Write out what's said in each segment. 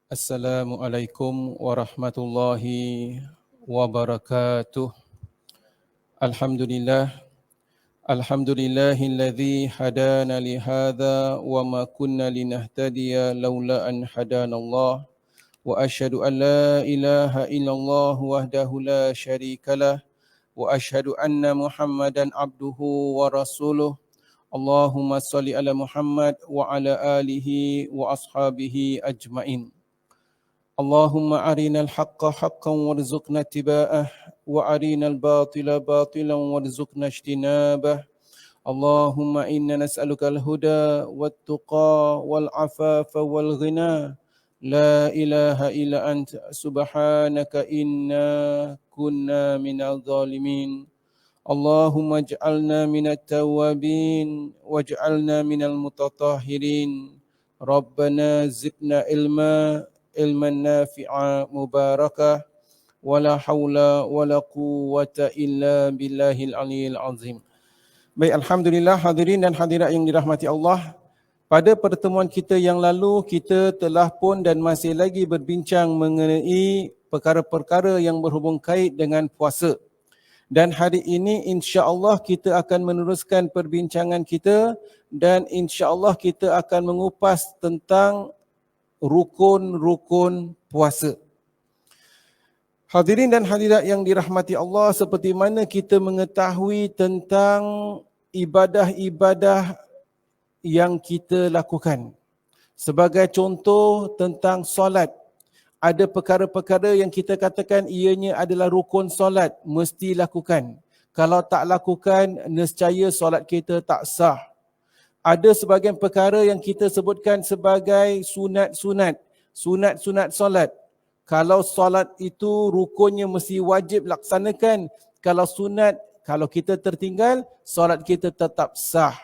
Assalamualaikum warahmatullahi wabarakatuh. Alhamdulillah, alhamdulillahilladzi hadana li hadza wa ma kunna linahtadiya laula an hadanallah wa asyhadu an la ilaha illallah wahdahu la syarikalah wa asyhadu anna Muhammadan abduhu wa rasuluh. Allahumma salli ala Muhammad wa ala alihi wa ashabihi ajmain. اللهم أرنا الحق حقا وارزقنا اتباعه وأرنا الباطل باطلا وارزقنا اجتنابه اللهم إنا نسألك الهدى والتقى والعفاف والغنى لا إله إلا أنت سبحانك إنا كنا من الظالمين اللهم اجعلنا من التوابين واجعلنا من المتطهرين ربنا زدنا علما نافعا مباركا ولا حول ولا قوة إلا بالله العلي العظيم. Baik, Alhamdulillah hadirin dan hadirat yang dirahmati Allah. Pada pertemuan kita yang lalu, kita telah pun dan masih lagi berbincang mengenai perkara-perkara yang berhubung kait dengan puasa. Dan hari ini insya-Allah kita akan meneruskan perbincangan kita dan insya-Allah kita akan mengupas tentang rukun-rukun puasa. Hadirin dan hadirat yang dirahmati Allah, seperti mana kita mengetahui tentang ibadah-ibadah yang kita lakukan. Sebagai contoh tentang solat, ada perkara-perkara yang kita katakan ianya adalah rukun solat, mesti lakukan. Kalau tak lakukan, nescaya solat kita tak sah. Ada sebahagian perkara yang kita sebutkan sebagai sunat-sunat solat. Kalau solat itu rukunnya mesti wajib laksanakan. Kalau sunat, kalau kita tertinggal, solat kita tetap sah.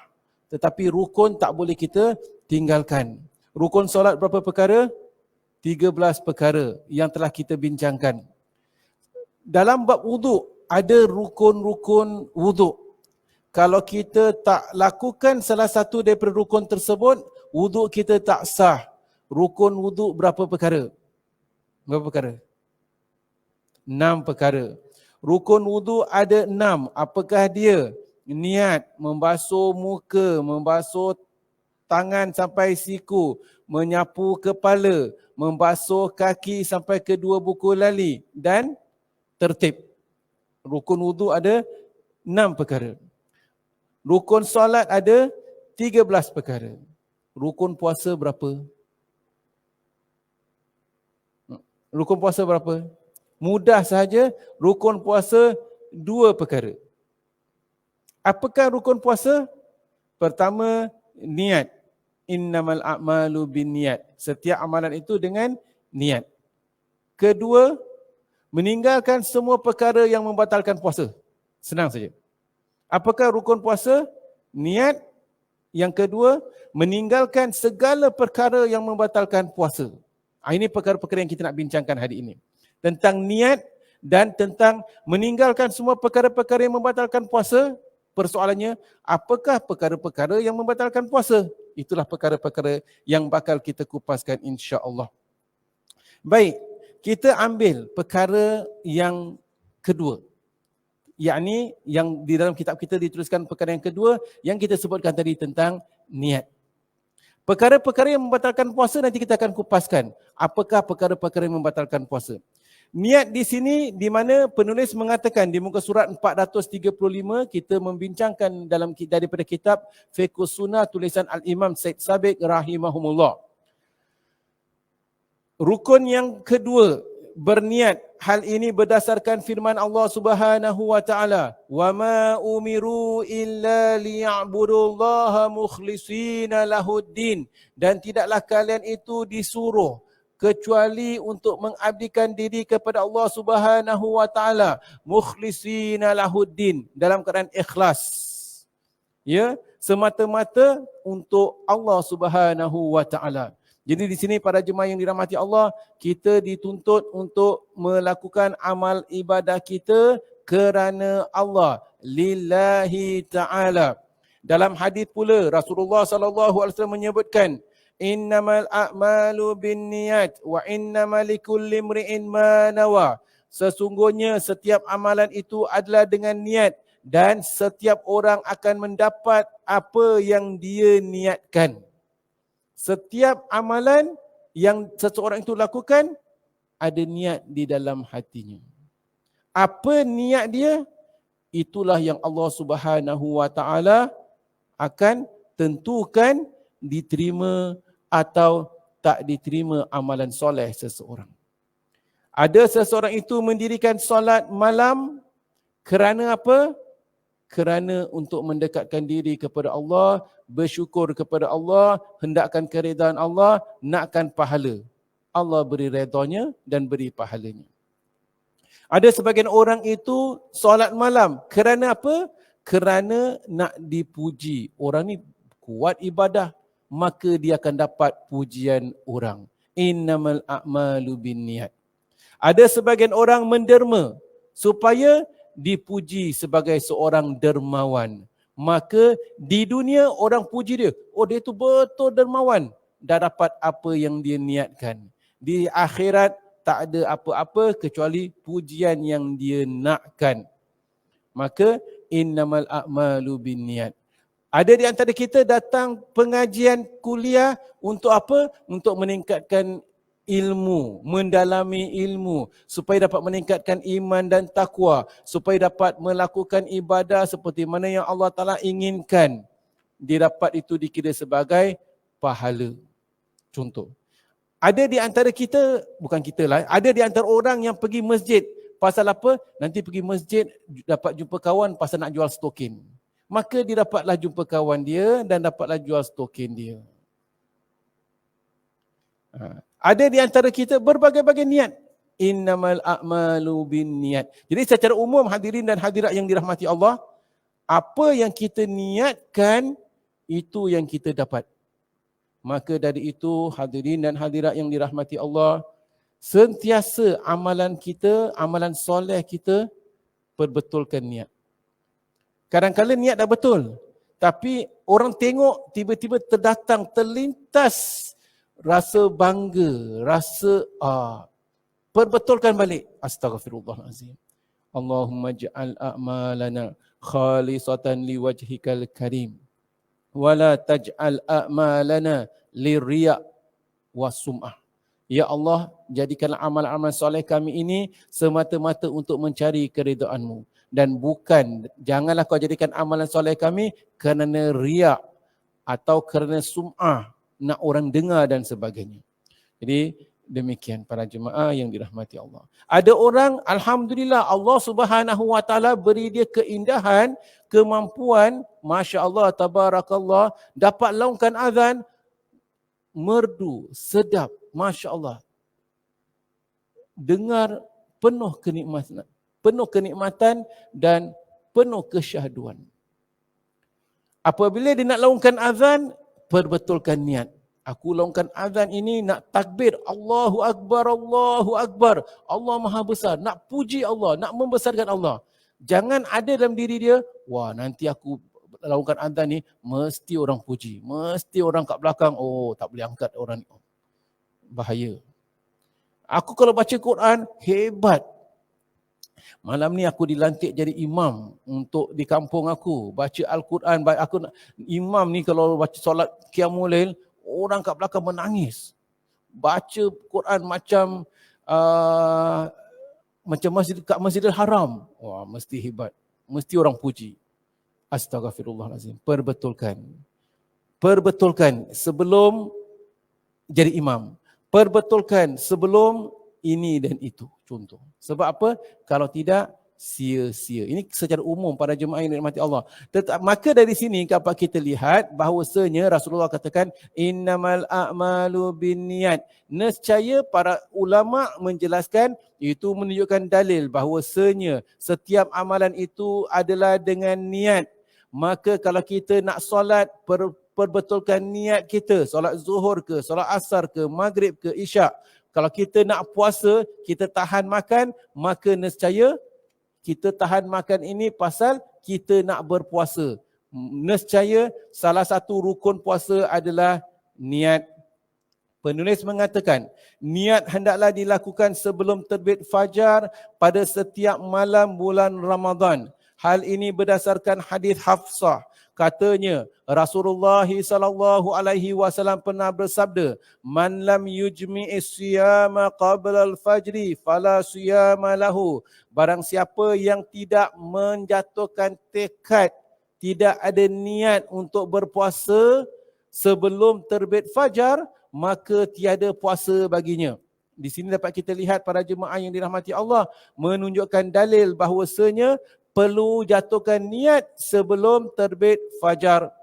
Tetapi rukun tak boleh kita tinggalkan. Rukun solat berapa perkara? 13 perkara yang telah kita bincangkan. Dalam bab wuduk, ada rukun-rukun wuduk. Kalau kita tak lakukan salah satu daripada rukun tersebut, wuduk kita tak sah. Rukun wuduk berapa perkara? Berapa perkara? 6 perkara. Rukun wuduk ada 6. Apakah dia? Niat, membasuh muka, membasuh tangan sampai siku, menyapu kepala, membasuh kaki sampai kedua buku lali dan tertib. Rukun wuduk ada 6 perkara. Rukun solat ada 13 perkara. Rukun puasa berapa? Rukun puasa berapa? Mudah sahaja, rukun puasa 2 perkara. Apakah rukun puasa? Pertama, niat. Innamal a'malu binniyat. Setiap amalan itu dengan niat. Kedua, meninggalkan semua perkara yang membatalkan puasa. Senang saja. Apakah rukun puasa? Niat. Yang kedua, meninggalkan segala perkara yang membatalkan puasa. Ini perkara-perkara yang kita nak bincangkan hari ini. Tentang niat dan tentang meninggalkan semua perkara-perkara yang membatalkan puasa. Persoalannya, apakah perkara-perkara yang membatalkan puasa? Itulah perkara-perkara yang bakal kita kupaskan insya-Allah. Baik, kita ambil perkara yang kedua. Yakni yang di dalam kitab kita dituliskan perkara yang kedua yang kita sebutkan tadi tentang niat. Perkara-perkara yang membatalkan puasa nanti kita akan kupaskan. Apakah perkara-perkara yang membatalkan puasa? Niat di sini di mana penulis mengatakan di muka surat 435 kita membincangkan dalam daripada kitab Fiqhus Sunnah tulisan Al-Imam Said Sabiq rahimahumullah. Rukun yang kedua, berniat. Hal ini berdasarkan firman Allah Subhanahu wa taala, "Wa ma umiru illa liya'budullaha mukhlishina lahuddin." Dan tidaklah kalian itu disuruh kecuali untuk mengabdikan diri kepada Allah Subhanahu wa taala, mukhlishina lahuddin, dalam keadaan ikhlas. Ya, semata-mata untuk Allah Subhanahu wa taala. Jadi di sini para jemaah yang dirahmati Allah, kita dituntut untuk melakukan amal ibadah kita kerana Allah, lillahi ta'ala. Dalam hadis pula Rasulullah sallallahu alaihi wasallam menyebutkan, Innamal a'malu binniyat wa innamal likulli imri'in ma nawa. Sesungguhnya setiap amalan itu adalah dengan niat dan setiap orang akan mendapat apa yang dia niatkan. Setiap amalan yang seseorang itu lakukan ada niat di dalam hatinya. Apa niat dia? Itulah yang Allah Subhanahu wa taala akan tentukan diterima atau tak diterima amalan soleh seseorang. Ada seseorang itu mendirikan solat malam kerana apa? Kerana untuk mendekatkan diri kepada Allah, bersyukur kepada Allah, hendakkan keredaan Allah, nakkan pahala. Allah beri redanya dan beri pahalanya. Ada sebagian orang itu solat malam kerana apa? Kerana nak dipuji. Orang ni kuat ibadah, maka dia akan dapat pujian orang. Innamal a'malu binniyat. Ada sebagian orang menderma supaya dipuji sebagai seorang dermawan. Maka di dunia orang puji dia. Oh, dia tu betul dermawan. Dah dapat apa yang dia niatkan. Di akhirat tak ada apa-apa kecuali pujian yang dia nakkan. Maka innamal a'malu binniyat. Ada di antara kita datang pengajian kuliah untuk apa? Untuk meningkatkan ilmu, mendalami ilmu supaya dapat meningkatkan iman dan takwa, supaya dapat melakukan ibadah seperti mana yang Allah Ta'ala inginkan. Dia dapat itu dikira sebagai pahala. Contoh. Ada di antara kita, bukan kita lah, ada di antara orang yang pergi masjid. Pasal apa? Nanti pergi masjid dapat jumpa kawan pasal nak jual stokin. Maka dia dapatlah jumpa kawan dia dan dapatlah jual stokin dia. Ada di antara kita berbagai-bagai niat. Innamal a'malu binniyat. Jadi secara umum hadirin dan hadirat yang dirahmati Allah, apa yang kita niatkan itu yang kita dapat. Maka dari itu hadirin dan hadirat yang dirahmati Allah, sentiasa amalan kita, amalan soleh kita perbetulkan niat. Kadang-kadang niat dah betul, tapi orang tengok tiba-tiba terdatang, terlintas rasa bangga, rasa perbetulkan balik. Astaghfirullahalazim. Allahumma ja'al a'malana khalisatan liwajhikal karim. Wala taj'al a'malana liriya' wa sum'ah. Ya Allah, jadikanlah amal-amal soleh kami ini semata-mata untuk mencari keridaan-Mu. Dan bukan, janganlah kau jadikan amalan soleh kami kerana riya' atau kerana sum'ah, nak orang dengar dan sebagainya. Jadi demikian para jemaah yang dirahmati Allah. Ada orang, alhamdulillah, Allah Subhanahu wa taala beri dia keindahan, kemampuan, masya-Allah, tabarakallah, dapat laungkan azan merdu, sedap, masya-Allah. Dengar penuh kenikmatan dan penuh kesyahduan. Apabila dia nak laungkan azan, perbetulkan niat. Aku laungkan azan ini nak takbir, Allahu Akbar, Allahu Akbar. Allah Maha Besar, nak puji Allah, nak membesarkan Allah. Jangan ada dalam diri dia, wah nanti aku laungkan azan ni, mesti orang puji. Mesti orang kat belakang, oh tak boleh angkat orang ni. Bahaya. Aku kalau baca Quran, hebat. Malam ni aku dilantik jadi imam untuk di kampung aku. Baca Al-Quran, imam ni kalau baca solat Qiyamul Lail, orang kat belakang menangis. Baca Quran macam masjid kat Masjidil Haram. Wah, mesti hebat. Mesti orang puji. Astaghfirullahalazim. Perbetulkan sebelum jadi imam. Perbetulkan sebelum ini dan itu. Contoh. Sebab apa? Kalau tidak, sia-sia. Ini secara umum para jemaah yang dirahmati Allah. Maka dari sini dapat kita lihat bahawasanya Rasulullah katakan innamal a'malu binniyat. Nescaya para ulama menjelaskan, itu menunjukkan dalil bahawasanya setiap amalan itu adalah dengan niat. Maka kalau kita nak solat, perbetulkan niat kita. Solat zuhur ke, solat asar ke, maghrib ke, isyak. Kalau kita nak puasa, kita tahan makan, maka nescaya kita tahan makan ini pasal kita nak berpuasa. Nescaya salah satu rukun puasa adalah niat Penulis mengatakan, niat hendaklah dilakukan sebelum terbit fajar pada setiap malam bulan Ramadan. Hal ini berdasarkan hadis Hafsah. Katanya, Rasulullah sallallahu alaihi wasallam pernah bersabda, "Man lam yujmi'is siyama qabla al-fajri fala siyama lahu." Barang siapa yang tidak menjatuhkan tekad, tidak ada niat untuk berpuasa sebelum terbit fajar, maka tiada puasa baginya. Di sini dapat kita lihat para jemaah yang dirahmati Allah menunjukkan dalil bahawasanya perlu jatuhkan niat sebelum terbit fajar.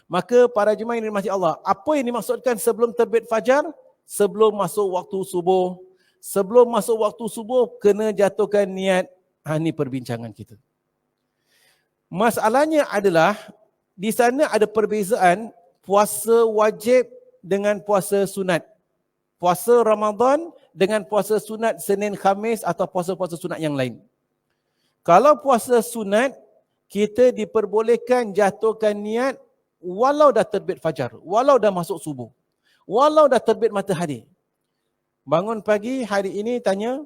Maka para jemaah yang dirahmati Allah, apa yang dimaksudkan sebelum terbit fajar? Sebelum masuk waktu subuh. Sebelum masuk waktu subuh kena jatuhkan niat. Ini perbincangan kita. Masalahnya adalah di sana ada perbezaan puasa wajib dengan puasa sunat. Puasa Ramadan dengan puasa sunat Senin Khamis atau puasa-puasa sunat yang lain. Kalau puasa sunat, kita diperbolehkan jatuhkan niat walau dah terbit fajar, walau dah masuk subuh, walau dah terbit matahari. Bangun pagi hari ini tanya,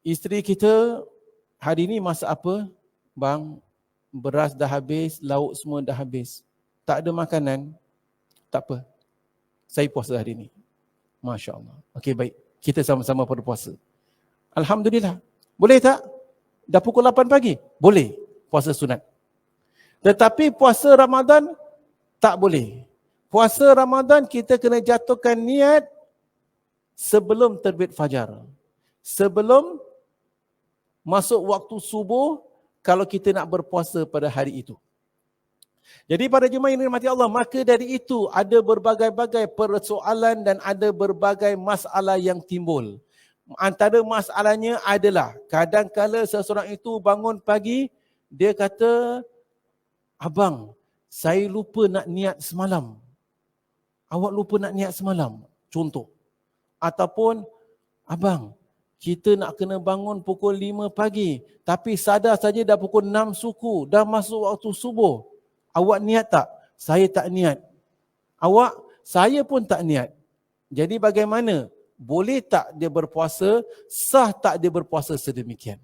isteri kita, hari ini masak apa? Bang, beras dah habis, lauk semua dah habis. Tak ada makanan, tak apa. Saya puasa hari ini. Masya Allah. Okey, baik. Kita sama-sama berpuasa. Alhamdulillah. Boleh tak? Dah pukul 8 pagi? Boleh. Puasa sunat. Tetapi puasa Ramadan, tak boleh. Puasa Ramadan kita kena jatuhkan niat sebelum terbit fajar. Sebelum masuk waktu subuh, kalau kita nak berpuasa pada hari itu. Jadi para jemaah yang dirahmati Allah, maka dari itu ada berbagai-bagai persoalan dan ada berbagai masalah yang timbul. Antara masalahnya adalah kadang-kala seseorang itu bangun pagi, dia kata, "Abang, saya lupa nak niat semalam." Awak lupa nak niat semalam, contoh. Ataupun, "Abang, kita nak kena bangun pukul 5 pagi, tapi sadar saja dah pukul 6 suku, dah masuk waktu subuh. Awak niat tak?" "Saya tak niat." "Awak?" "Saya pun tak niat." Jadi bagaimana? Boleh tak dia berpuasa? Sah tak dia berpuasa sedemikian?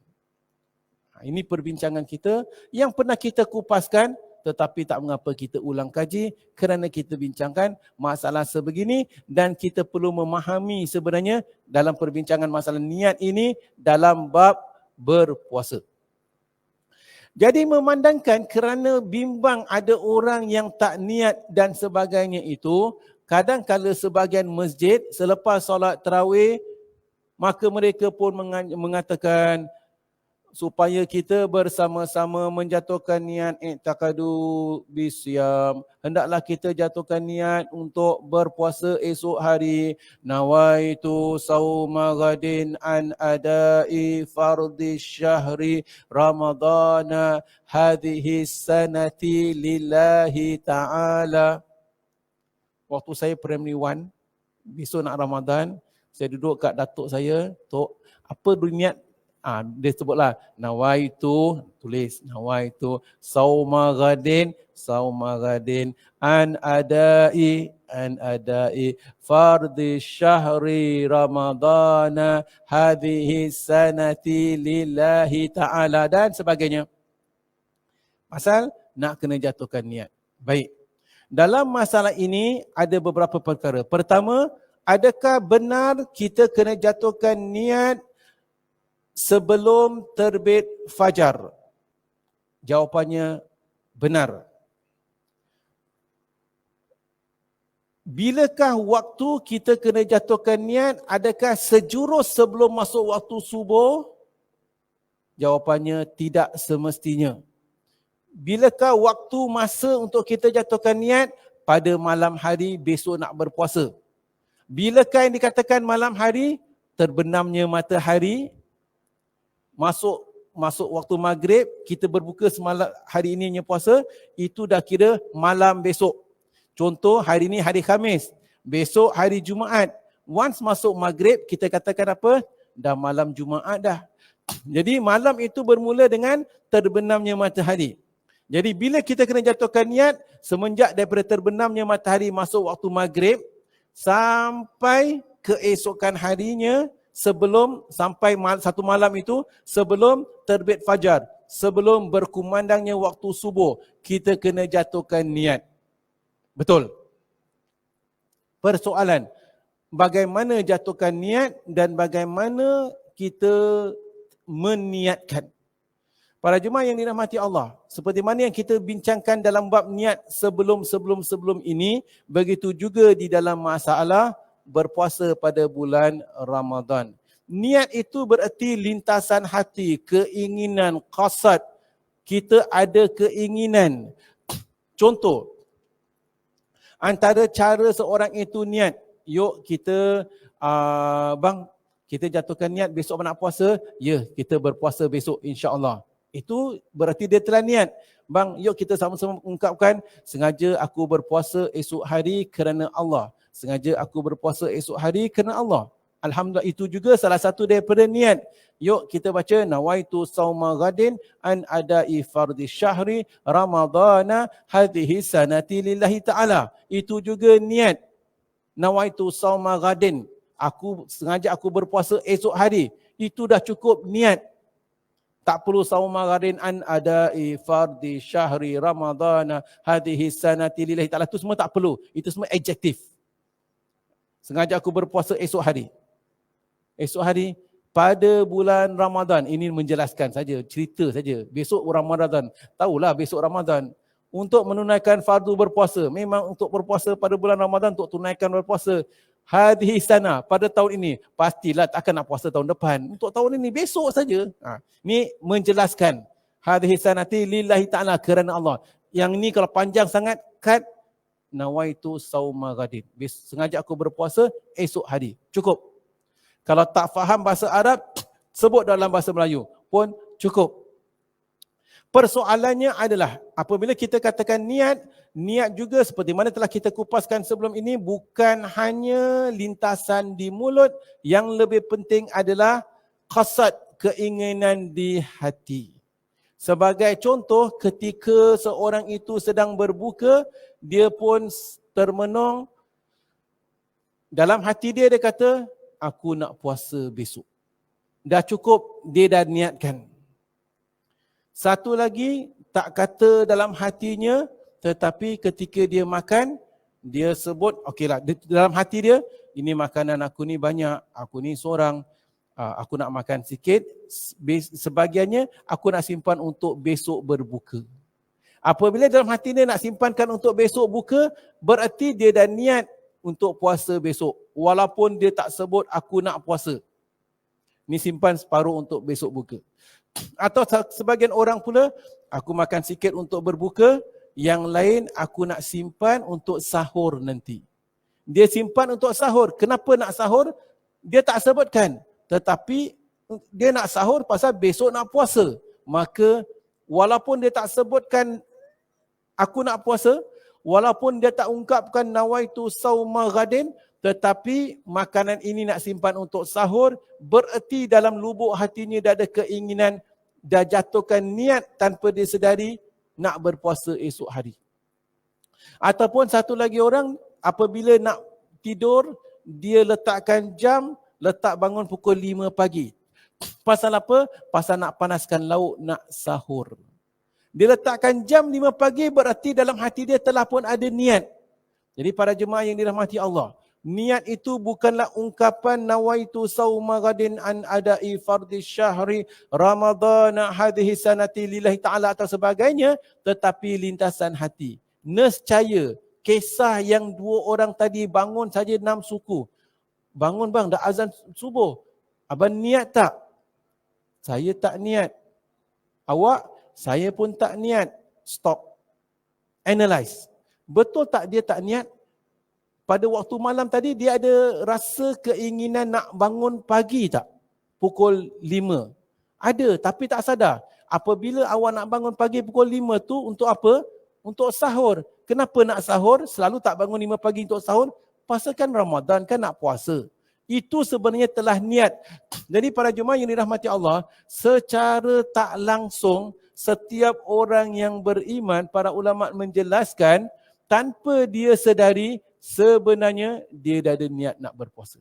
Ini perbincangan kita yang pernah kita kupaskan, tetapi tak mengapa kita ulang kaji kerana kita bincangkan masalah sebegini dan kita perlu memahami sebenarnya dalam perbincangan masalah niat ini dalam bab berpuasa. Jadi memandangkan kerana bimbang ada orang yang tak niat dan sebagainya itu, kadang-kala sebahagian masjid selepas solat tarawih, maka mereka pun mengatakan supaya kita bersama-sama menjatuhkan niat i'taqadu bisyam. Hendaklah kita jatuhkan niat untuk berpuasa esok hari. Nawaitu sauma ghadin an adai fardhi syahri ramadana hadhihi sanati lillahi ta'ala. Waktu saya primary 1, besok nak Ramadan, saya duduk kat datuk saya, "Tok, apa niat?" Dia sebutlah, "Nawaitu," tulis, "Nawaitu sauma ghadin an adai fardhi syahri ramadana hadhihi sanati lillahi ta'ala," dan sebagainya. Pasal nak kena jatuhkan niat. Baik. Dalam masalah ini ada beberapa perkara. Pertama, adakah benar kita kena jatuhkan niat sebelum terbit fajar? Jawapannya benar. Bilakah waktu kita kena jatuhkan niat? Adakah sejurus sebelum masuk waktu subuh? Jawapannya tidak semestinya. Bilakah waktu masa untuk kita jatuhkan niat? Pada malam hari besok nak berpuasa. Bilakah yang dikatakan malam hari? Terbenamnya matahari, masuk waktu maghrib, kita berbuka semalam hari ini punya puasa, itu dah kira malam besok. Contoh, hari ini hari Khamis, besok hari Jumaat. Once masuk maghrib, kita katakan apa? Dah malam Jumaat dah. Jadi malam itu bermula dengan terbenamnya matahari. Jadi bila kita kena jatuhkan niat, semenjak daripada terbenamnya matahari masuk waktu maghrib, sampai keesokan harinya, sampai satu malam itu, sebelum terbit fajar, sebelum berkumandangnya waktu subuh, kita kena jatuhkan niat. Betul. Persoalan, bagaimana jatuhkan niat dan bagaimana kita meniatkan. Para jemaah yang dirahmati Allah, seperti mana yang kita bincangkan dalam bab niat sebelum ini, begitu juga di dalam masalah berpuasa pada bulan Ramadan. Niat itu bererti lintasan hati, keinginan, qasad. Kita ada keinginan. Contoh, antara cara seorang itu niat, yuk kita, bang, kita jatuhkan niat besok nak puasa, ya kita berpuasa besok insya-Allah. Itu berarti dia telah niat. Bang, yuk kita sama-sama ungkapkan, sengaja aku berpuasa esok hari kerana Allah. Sengaja aku berpuasa esok hari kerana Allah. Alhamdulillah, itu juga salah satu daripada niat. Yuk kita baca, nawaitu sauma ghadin an adai fardhi syahri ramadana hadhihi sanati lillahi ta'ala. Itu juga niat. Nawaitu sauma ghadin. Sengaja aku berpuasa esok hari. Itu dah cukup niat. Tak perlu sauma ghadin an adai fardhi syahri ramadana hadhihi sanati lillahi ta'ala. Itu semua tak perlu. Itu semua adjektif. Sengaja aku berpuasa esok hari. Esok hari pada bulan Ramadan. Ini menjelaskan saja, cerita saja. Besok Ramadan. Tahulah besok Ramadan. Untuk menunaikan fardu berpuasa. Memang untuk berpuasa pada bulan Ramadan, untuk tunaikan berpuasa. Hadhihi sana, pada tahun ini. Pastilah takkan nak puasa tahun depan. Untuk tahun ini, besok saja. Ini menjelaskan. Hadhihi sanati lillahi ta'ala, kerana Allah. Yang ini kalau panjang sangat, kat nawaitu sauma ghadin. Sengaja aku berpuasa esok hari. Cukup. Kalau tak faham bahasa Arab, sebut dalam bahasa Melayu pun cukup. Persoalannya adalah, apabila kita katakan niat, niat juga seperti mana telah kita kupaskan sebelum ini, bukan hanya lintasan di mulut, yang lebih penting adalah qasad, keinginan di hati. Sebagai contoh, ketika seorang itu sedang berbuka, dia pun termenung, dalam hati dia kata, aku nak puasa besok. Dah cukup, dia dah niatkan. Satu lagi, tak kata dalam hatinya, tetapi ketika dia makan, dia sebut, okeylah, dalam hati dia, ini makanan aku ni banyak, aku ni seorang, aku nak makan sikit, sebahagiannya aku nak simpan untuk besok berbuka. Apabila dalam hati dia nak simpankan untuk besok buka, berarti dia dah niat untuk puasa besok. Walaupun dia tak sebut aku nak puasa. Ni simpan separuh untuk besok buka. Atau sebagian orang pula, aku makan sikit untuk berbuka, yang lain aku nak simpan untuk sahur nanti. Dia simpan untuk sahur. Kenapa nak sahur? Dia tak sebutkan. Tetapi dia nak sahur pasal besok nak puasa. Maka walaupun dia tak sebutkan aku nak puasa, walaupun dia tak ungkapkan nawaitu sauma ghadin, tetapi makanan ini nak simpan untuk sahur, bererti dalam lubuk hatinya dah ada keinginan, dah jatuhkan niat tanpa dia sedari nak berpuasa esok hari. Ataupun satu lagi orang, apabila nak tidur, dia letakkan jam, letak bangun pukul 5 pagi. Pasal apa? Pasal nak panaskan lauk, nak sahur. Dia letakkan jam 5 pagi, berarti dalam hati dia telah pun ada niat. Jadi para jemaah yang dirahmati Allah, niat itu bukanlah ungkapan nawaitu sauma ghadin an adai fardhi syahri ramadana hadhihi sanati lillahi ta'ala atau sebagainya, tetapi lintasan hati. Nescaya kisah yang dua orang tadi bangun saja 6 suku. Bangun bang, dah azan subuh. Abang niat tak? Saya tak niat. Awak? Saya pun tak niat. Stop. Analyze. Betul tak dia tak niat? Pada waktu malam tadi dia ada rasa keinginan nak bangun pagi tak? Pukul 5. Ada, tapi tak sadar. Apabila awak nak bangun pagi pukul 5 tu untuk apa? Untuk sahur. Kenapa nak sahur? Selalu tak bangun 5 pagi untuk sahur. Pasal kan Ramadan, kan nak puasa. Itu sebenarnya telah niat. Jadi para jemaah yang dirahmati Allah, secara tak langsung setiap orang yang beriman, para ulama menjelaskan, tanpa dia sedari, sebenarnya dia dah ada niat nak berpuasa.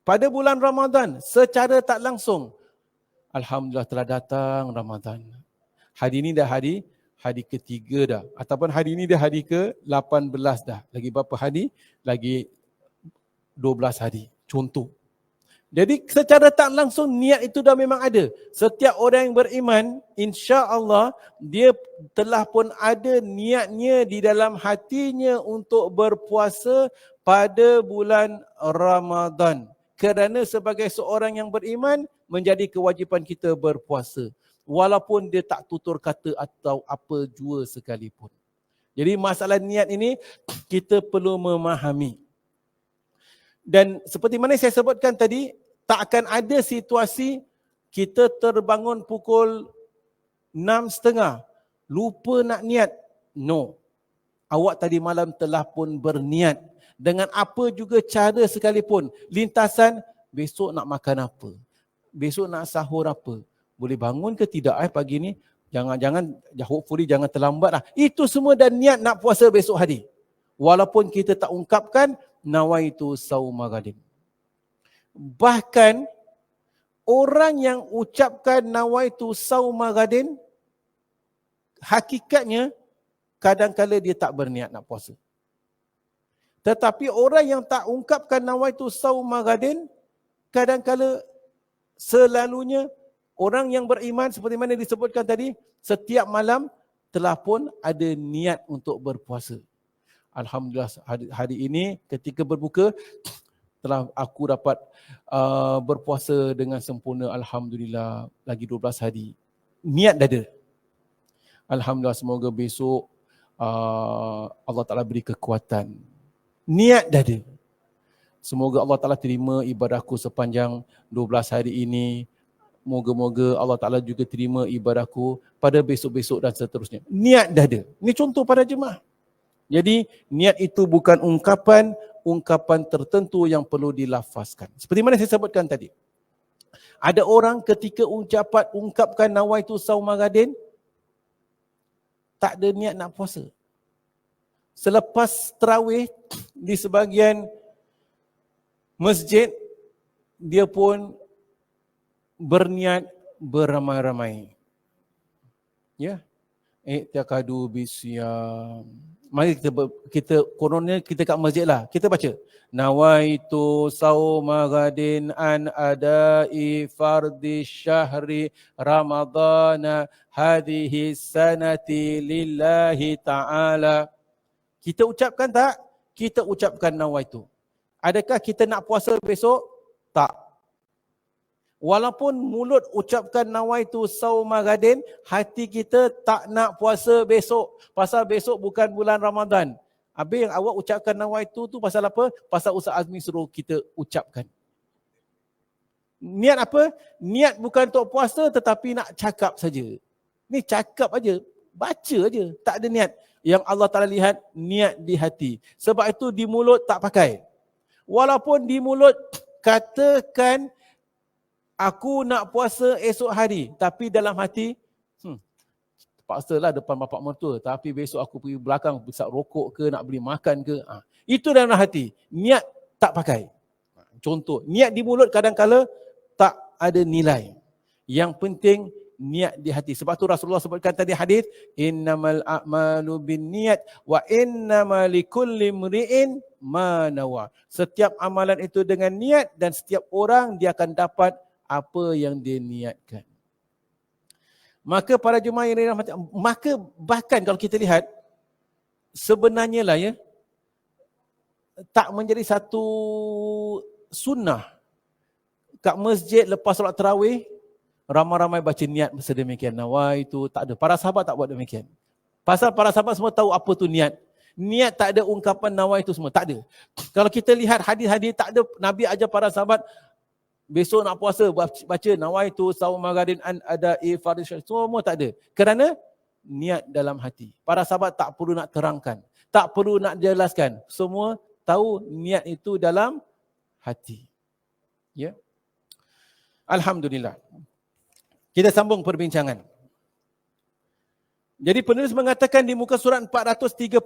Pada bulan Ramadan, secara tak langsung, Alhamdulillah telah datang Ramadan. Hari ini dah hari ketiga dah. Ataupun hari ini dah hari ke-18 dah. Lagi berapa hari? Lagi 12 hari. Contoh. Jadi secara tak langsung niat itu dah memang ada. Setiap orang yang beriman, insya-Allah dia telah pun ada niatnya di dalam hatinya untuk berpuasa pada bulan Ramadan. Kerana sebagai seorang yang beriman, menjadi kewajipan kita berpuasa. Walaupun dia tak tutur kata atau apa jua sekalipun. Jadi masalah niat ini kita perlu memahami. Dan seperti mana saya sebutkan tadi, tak akan ada situasi kita terbangun pukul 6.30, lupa nak niat. No. Awak tadi malam telah pun berniat. Dengan apa juga cara sekalipun. Lintasan, besok nak makan apa? Besok nak sahur apa? Boleh bangun ke tidak pagi ni? Jangan, hopefully jangan terlambat lah. Itu semua dah niat nak puasa besok hari. Walaupun kita tak ungkapkan, nawaitu sauma ghadin. Bahkan, orang yang ucapkan nawaitu sauma ghadin, hakikatnya, kadang-kadang dia tak berniat nak puasa. Tetapi orang yang tak ungkapkan nawaitu sauma ghadin, kadang-kadang selalunya orang yang beriman seperti mana disebutkan tadi, setiap malam telah pun ada niat untuk berpuasa. Alhamdulillah hari ini ketika berbuka telah aku dapat berpuasa dengan sempurna. Alhamdulillah lagi 12 hari. Niat dah ada. Alhamdulillah semoga besok Allah Ta'ala beri kekuatan. Niat dah ada. Semoga Allah Ta'ala terima ibadahku sepanjang 12 hari ini. Moga-moga Allah Ta'ala juga terima ibadahku pada besok-besok dan seterusnya. Niat dah ada. Ini contoh para jemaah. Jadi niat itu bukan ungkapan tertentu yang perlu dilafazkan. Seperti mana saya sebutkan tadi. Ada orang ketika ungkapkan nawaitu sauma ghadin, tak ada niat nak puasa. Selepas tarawih di sebahagian masjid, dia pun berniat beramai-ramai. Ya. I'tiqadu bisyam. Mari kita kononnya kita kat masjid lah. Kita baca. Nawaitu sauma ghadin an adai fardi syahri ramadana hadhihi sanati lillahi ta'ala. Kita ucapkan tak? Kita ucapkan nawaitu. Adakah kita nak puasa besok? Tak. Walaupun mulut ucapkan nawaitu sauma ghadin, hati kita tak nak puasa besok. Pasal besok bukan bulan Ramadan. Habis yang awak ucapkan nawaitu tu pasal apa? Pasal Ustaz Azmi suruh kita ucapkan. Niat apa? Niat bukan untuk puasa tetapi nak cakap saja. Ni cakap aja, baca aja, tak ada niat. Yang Allah Ta'ala lihat niat di hati. Sebab itu di mulut tak pakai. Walaupun di mulut katakan aku nak puasa esok hari, tapi dalam hati terpaksalah depan bapak mertua, tapi besok aku pergi belakang besar rokok ke, nak beli makan ke. Itu dalam hati. Niat tak pakai. Contoh, niat di mulut kadang-kala tak ada nilai. Yang penting niat di hati. Sebab tu Rasulullah sebutkan tadi hadis, innamal a'malu binniyat wa innamal likulli imri'in ma nawa. Setiap amalan itu dengan niat dan setiap orang dia akan dapat apa yang dia niatkan. Maka para jemaah yang dirahmati, maka bahkan kalau kita lihat sebenarnya lah ya, tak menjadi satu sunnah kat masjid lepas solat tarawih ramai-ramai baca niat sedemikian. Nawaitu, tak ada. Para sahabat tak buat demikian. Pasal para sahabat semua tahu apa tu niat. Niat tak ada ungkapan nawaitu semua. Tak ada. Kalau kita lihat hadis-hadis, tak ada Nabi ajar para sahabat besok nak puasa, baca nawaitu sauma ghadin an ada'i fardhi syahri. Semua tak ada. Kerana niat dalam hati. Para sahabat tak perlu nak terangkan. Tak perlu nak jelaskan. Semua tahu niat itu dalam hati. Ya. Alhamdulillah. Kita sambung perbincangan. Jadi penulis mengatakan di muka surat 436.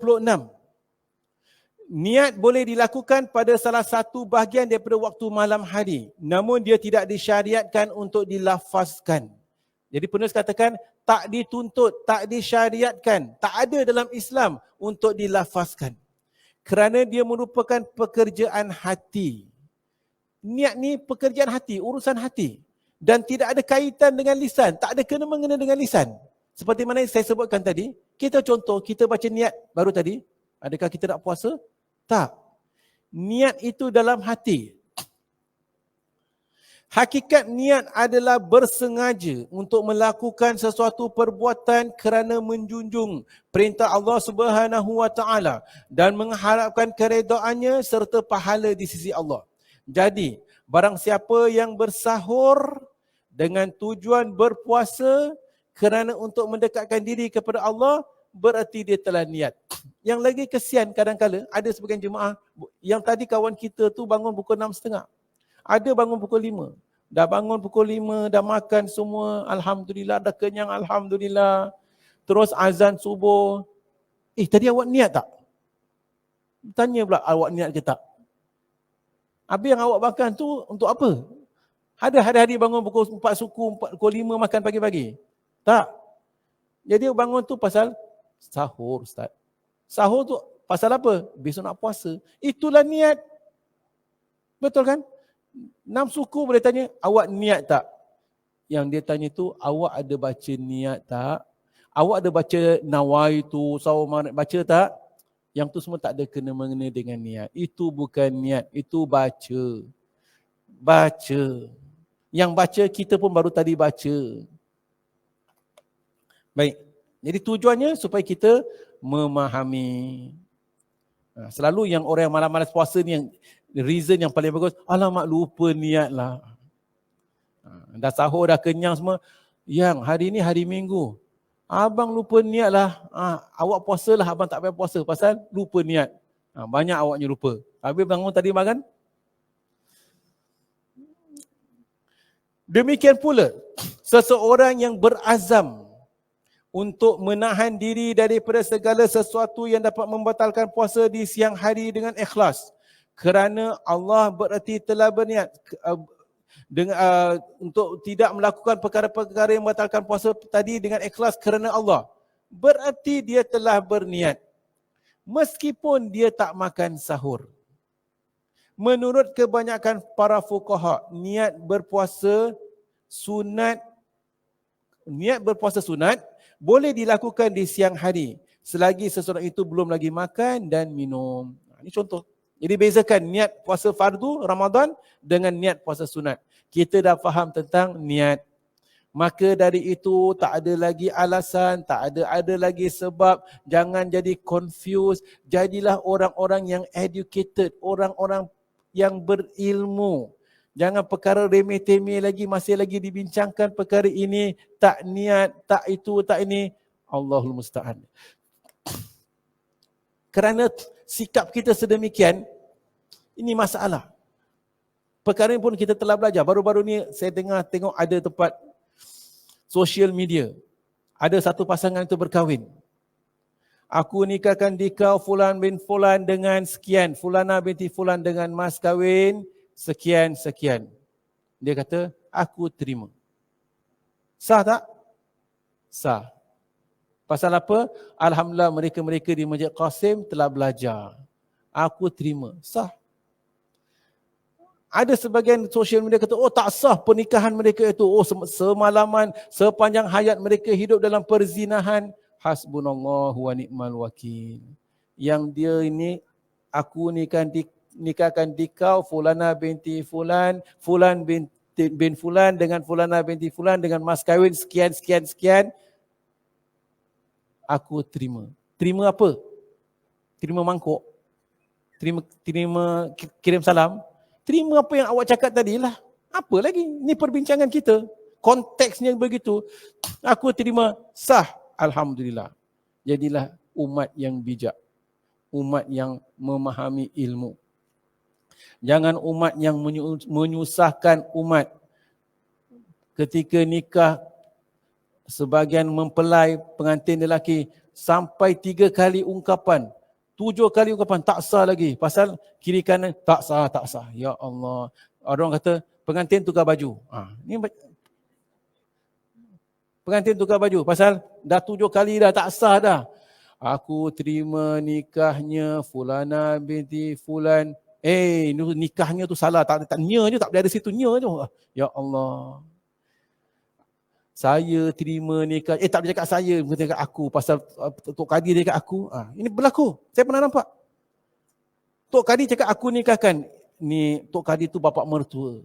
Niat boleh dilakukan pada salah satu bahagian daripada waktu malam hari. Namun dia tidak disyariatkan untuk dilafazkan. Jadi penulis katakan tak dituntut, tak disyariatkan, tak ada dalam Islam untuk dilafazkan. Kerana dia merupakan pekerjaan hati. Niat ni pekerjaan hati, urusan hati. Dan tidak ada kaitan dengan lisan, tak ada kena-mengena dengan lisan. Seperti mana saya sebutkan tadi, kita contoh, kita baca niat baru tadi, adakah kita nak puasa? Tak. Niat itu dalam hati. Hakikat niat adalah bersengaja untuk melakukan sesuatu perbuatan kerana menjunjung perintah Allah Subhanahu Wa Taala dan mengharapkan keredaannya serta pahala di sisi Allah. Jadi, barang siapa yang bersahur dengan tujuan berpuasa kerana untuk mendekatkan diri kepada Allah, berarti dia telah niat. Yang lagi kesian kadang-kala ada sebagian jemaah yang tadi kawan kita tu bangun pukul 6.30. Ada bangun pukul 5. Dah bangun pukul 5, dah makan semua, alhamdulillah, dah kenyang, alhamdulillah. Terus azan subuh. Tadi awak niat tak? Tanya pula awak niat ke tak? Habis yang awak makan tu untuk apa? Ada hari-hari bangun pukul 4 suku, pukul 5 makan pagi-pagi? Tak. Jadi bangun tu pasal sahur, Ustaz. Sahur tu pasal apa? Besok nak puasa. Itulah niat. Betul kan? 6 suku boleh tanya, awak niat tak? Yang dia tanya tu, awak ada baca niat tak? Awak ada baca nawaitu, sawman, baca tak? Yang tu semua tak ada kena-mengena dengan niat. Itu bukan niat, itu baca. Baca. Yang baca kita pun baru tadi baca. Baik. Jadi tujuannya supaya kita memahami. Selalu yang orang yang malas-malas puasa ni yang reason yang paling bagus, alamak lupa niat lah. Dah sahur, dah kenyang semua. Yang hari ni hari Minggu. Abang lupa niat lah. Awak puasa lah, abang tak payah puasa pasal lupa niat. Banyak awaknya lupa. Habis bangun tadi makan. Demikian pula, seseorang yang berazam untuk menahan diri daripada segala sesuatu yang dapat membatalkan puasa di siang hari dengan ikhlas. Kerana Allah bererti telah berniat untuk tidak melakukan perkara-perkara yang membatalkan puasa tadi dengan ikhlas kerana Allah. Bererti dia telah berniat. Meskipun dia tak makan sahur. Menurut kebanyakan para fuqaha, niat berpuasa sunat boleh dilakukan di siang hari selagi seseorang itu belum lagi makan dan minum. Ini contoh. Jadi bezakan niat puasa fardu Ramadan dengan niat puasa sunat. Kita dah faham tentang niat. Maka dari itu tak ada lagi alasan, tak ada lagi sebab. Jangan jadi confused. Jadilah orang-orang yang educated, orang-orang yang berilmu. Jangan perkara remeh-temeh lagi, masih lagi dibincangkan perkara ini, tak niat, tak itu, tak ini. Allahul Musta'an. Kerana sikap kita sedemikian, ini masalah. Perkara ini pun kita telah belajar. Baru-baru ni saya tengok ada tempat social media. Ada satu pasangan itu berkahwin. Aku nikahkan dikau Fulan bin Fulan dengan sekian, Fulana binti Fulan dengan mas kahwin sekian. Dia kata, aku terima. Sah tak? Sah. Pasal apa? Alhamdulillah mereka-mereka di Masjid Qasim telah belajar. Aku terima. Sah. Ada sebagian sosial media kata, oh tak sah pernikahan mereka itu. Oh semalaman, sepanjang hayat mereka hidup dalam perzinahan. Hasbunallahu wa ni'mal wakil. Yang dia ini, aku nikahkan dikau Fulana binti Fulan, Fulan bin Fulan dengan Fulana binti Fulan dengan mas kahwin sekian. Aku terima. Terima apa? Terima mangkuk. Terima kirim salam. Terima apa yang awak cakap tadi lah. Apa lagi? Ini perbincangan kita. Konteksnya begitu. Aku terima, sah. Alhamdulillah. Jadilah umat yang bijak. Umat yang memahami ilmu. Jangan umat yang menyusahkan umat. Ketika nikah, sebagian mempelai pengantin lelaki sampai 3 kali ungkapan. 7 kali ungkapan tak sah lagi. Pasal kiri kanan tak sah, tak sah. Ya Allah. Orang kata pengantin tukar baju. Ni pengantin tukar baju. Pasal dah 7 kali dah tak sah dah. Aku terima nikahnya Fulana binti Fulan. Nikahnya tu salah. Tak nya je, tak boleh ada situ nya je. Ya Allah. Saya terima nikah. Tak boleh cakap saya, mesti cakap aku. Pasal Tok Kadi dia cakap aku. Ini berlaku. Saya pernah nampak. Tok Kadi cakap aku nikahkan. Ni Tok Kadi tu bapa mertua.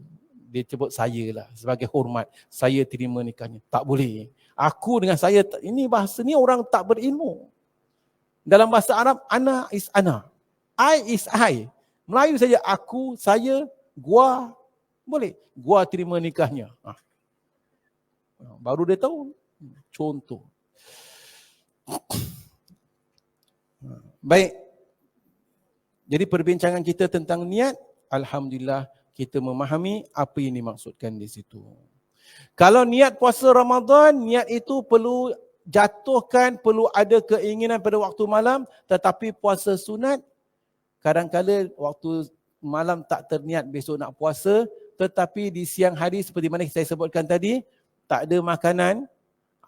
Dia sebut saya lah sebagai hormat. Saya terima nikahnya. Tak boleh. Aku dengan saya, ini bahasa ni orang tak berilmu. Dalam bahasa Arab, ana is ana. I is I. Melayu saja aku, saya, gua. Boleh. Gua terima nikahnya. Baru dia tahu. Contoh. Baik. Jadi perbincangan kita tentang niat, alhamdulillah kita memahami apa yang dimaksudkan di situ. Kalau niat puasa Ramadan, niat itu perlu jatuhkan, perlu ada keinginan pada waktu malam, tetapi puasa sunat, kadang-kadang waktu malam tak terniat besok nak puasa, tetapi di siang hari seperti mana saya sebutkan tadi, tak ada makanan,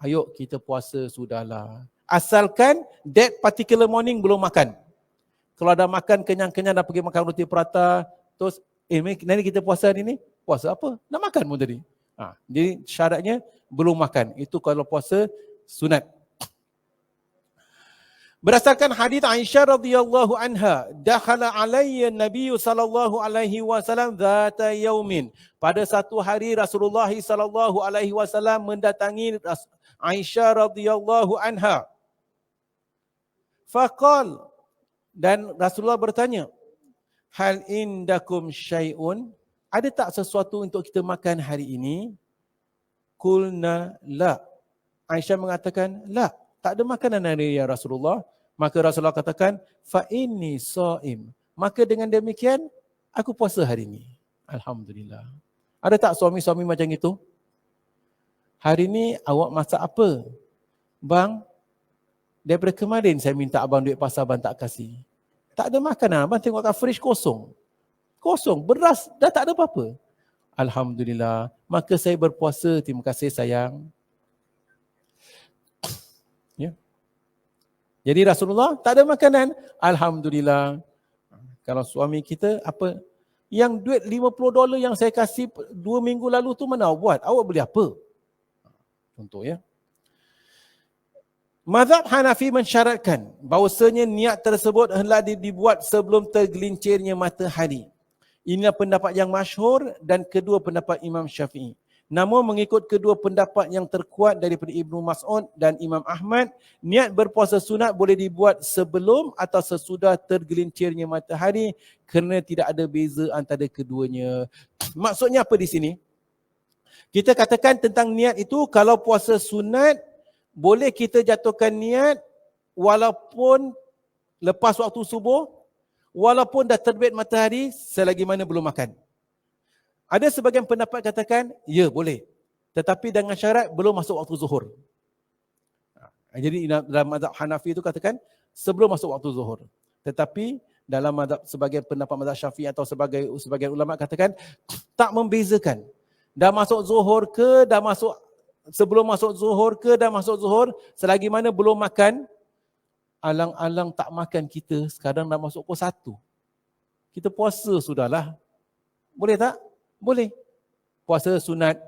ayo kita puasa sudahlah. Asalkan that particular morning belum makan. Kalau dah makan kenyang-kenyang, dah pergi makan roti prata, terus, nanti kita puasa hari ni? Puasa apa? Nak makan pun tadi. Jadi syaratnya belum makan. Itu kalau puasa sunat. Berdasarkan hadis Aisyah radhiyallahu anha, dakhala alayya Nabi sallallahu alaihi wasallam dzata yaumin. Pada satu hari Rasulullah sallallahu alaihi wasallam mendatangi Aisyah radhiyallahu anha. Faqal, dan Rasulullah bertanya, hal indakum syai'un? Ada tak sesuatu untuk kita makan hari ini? Qulna la. Aisyah mengatakan, la, tak ada makanan hari ya Rasulullah. Maka Rasulullah katakan, fa inni shaim. Maka dengan demikian, aku puasa hari ini. Alhamdulillah. Ada tak suami-suami macam itu? Hari ini awak masak apa? Bang, daripada kemarin saya minta abang duit pasar, abang tak kasih. Tak ada makanan, abang tengok kat fridge kosong. Kosong, beras dah tak ada apa-apa. Alhamdulillah, maka saya berpuasa, terima kasih sayang. Ya. Jadi Rasulullah tak ada makanan. Alhamdulillah. Kalau suami kita apa? Yang duit $50 yang saya kasih 2 minggu lalu tu mana awak buat? Awak beli apa? Contoh ya. Mazhab Hanafi mensyaratkan bahawasanya niat tersebut hendaklah dibuat sebelum tergelincirnya matahari. Inilah pendapat yang masyhur dan kedua pendapat Imam Syafi'i. Namun mengikut kedua pendapat yang terkuat daripada Ibnu Mas'ud dan Imam Ahmad, niat berpuasa sunat boleh dibuat sebelum atau sesudah tergelincirnya matahari kerana tidak ada beza antara keduanya. Maksudnya apa di sini? Kita katakan tentang niat itu, kalau puasa sunat, boleh kita jatuhkan niat walaupun lepas waktu subuh, walaupun dah terbit matahari selagi mana belum makan. Ada sebagian pendapat katakan, ya boleh. Tetapi dengan syarat belum masuk waktu zuhur. Jadi dalam mazhab Hanafi itu katakan sebelum masuk waktu zuhur. Tetapi dalam mazhab sebagian pendapat mazhab Syafi'i atau sebagian ulama katakan tak membezakan. Dah masuk zuhur ke, dah masuk sebelum masuk zuhur ke, dah masuk zuhur, selagi mana belum makan, alang-alang tak makan kita, sekarang dah masuk pukul 1. Kita puasa sudahlah. Boleh tak? Boleh. Puasa sunat.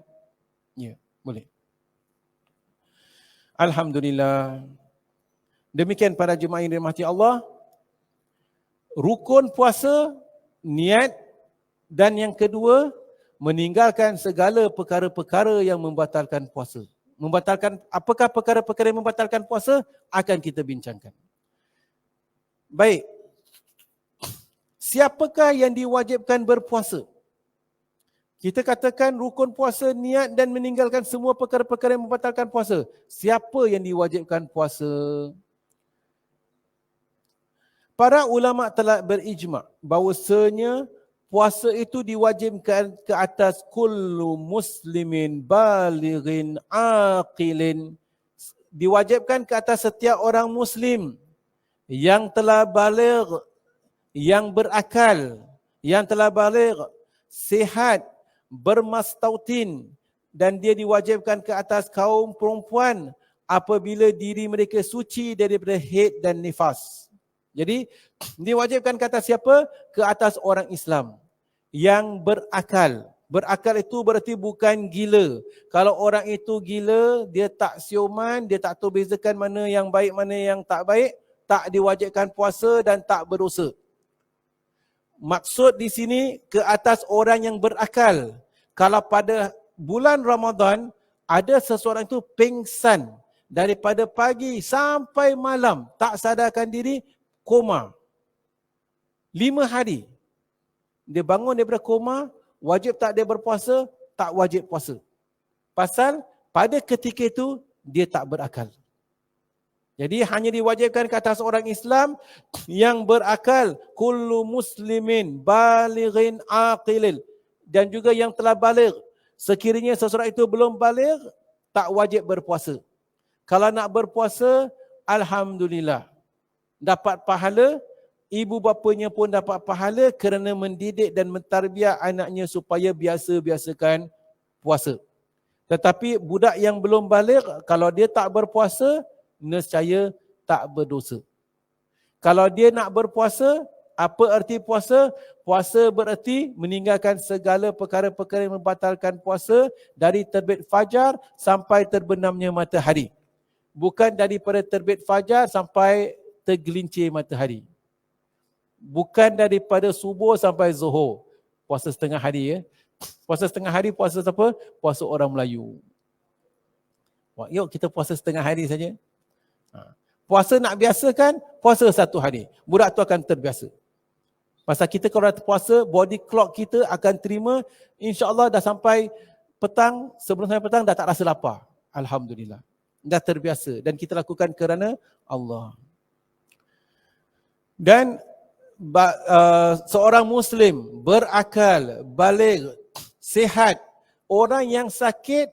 Ya, boleh. Alhamdulillah. Demikian para jemaah yang dirahmati Allah. Rukun puasa, niat, dan yang kedua, meninggalkan segala perkara-perkara yang membatalkan puasa. Membatalkan, apakah perkara-perkara yang membatalkan puasa? Akan kita bincangkan. Baik. Siapakah yang diwajibkan berpuasa? Kita katakan rukun puasa, niat dan meninggalkan semua perkara-perkara yang membatalkan puasa. Siapa yang diwajibkan puasa? Para ulama telah berijma' bahawasanya puasa itu diwajibkan ke atas kullu muslimin balighin aqilin. Diwajibkan ke atas setiap orang muslim yang telah baligh, yang berakal, yang telah baligh, sihat, bermastautin, dan dia diwajibkan ke atas kaum perempuan apabila diri mereka suci daripada haid dan nifas. Jadi diwajibkan ke atas siapa? Ke atas orang Islam yang berakal. Berakal itu berarti bukan gila. Kalau orang itu gila, dia tak siuman, dia tak tahu bezakan mana yang baik, mana yang tak baik, tak diwajibkan puasa dan tak berdosa. Maksud di sini ke atas orang yang berakal. Kalau pada bulan Ramadan, ada seseorang itu pingsan daripada pagi sampai malam, tak sadarkan diri, koma. 5 hari. Dia bangun daripada koma, wajib tak dia berpuasa? Tak wajib puasa. Pasal pada ketika itu, dia tak berakal. Jadi hanya diwajibkan ke atas orang Islam yang berakal. Kullu muslimin balighin aqilil. Dan juga yang telah baligh. Sekiranya seseorang itu belum baligh, tak wajib berpuasa. Kalau nak berpuasa, alhamdulillah. Dapat pahala. Ibu bapanya pun dapat pahala kerana mendidik dan mentarbiah anaknya supaya biasa-biasakan puasa. Tetapi budak yang belum baligh, kalau dia tak berpuasa, nescaya tak berdosa. Kalau dia nak berpuasa, apa erti puasa? Puasa bererti meninggalkan segala perkara-perkara yang membatalkan puasa dari terbit fajar sampai terbenamnya matahari. Bukan daripada terbit fajar sampai tergelincir matahari. Bukan daripada subuh sampai zuhur. Puasa setengah hari ya. Puasa setengah hari puasa siapa? Puasa orang Melayu. Yuk kita puasa setengah hari saja. Puasa nak biasakan, puasa 1 hari. Budak tu akan terbiasa. Pasal kita kalau dah puasa, body clock kita akan terima, insya-Allah dah sampai petang, sebelum sampai petang dah tak rasa lapar. Alhamdulillah. Dah terbiasa dan kita lakukan kerana Allah. Dan seorang Muslim berakal, baligh, sihat, orang yang sakit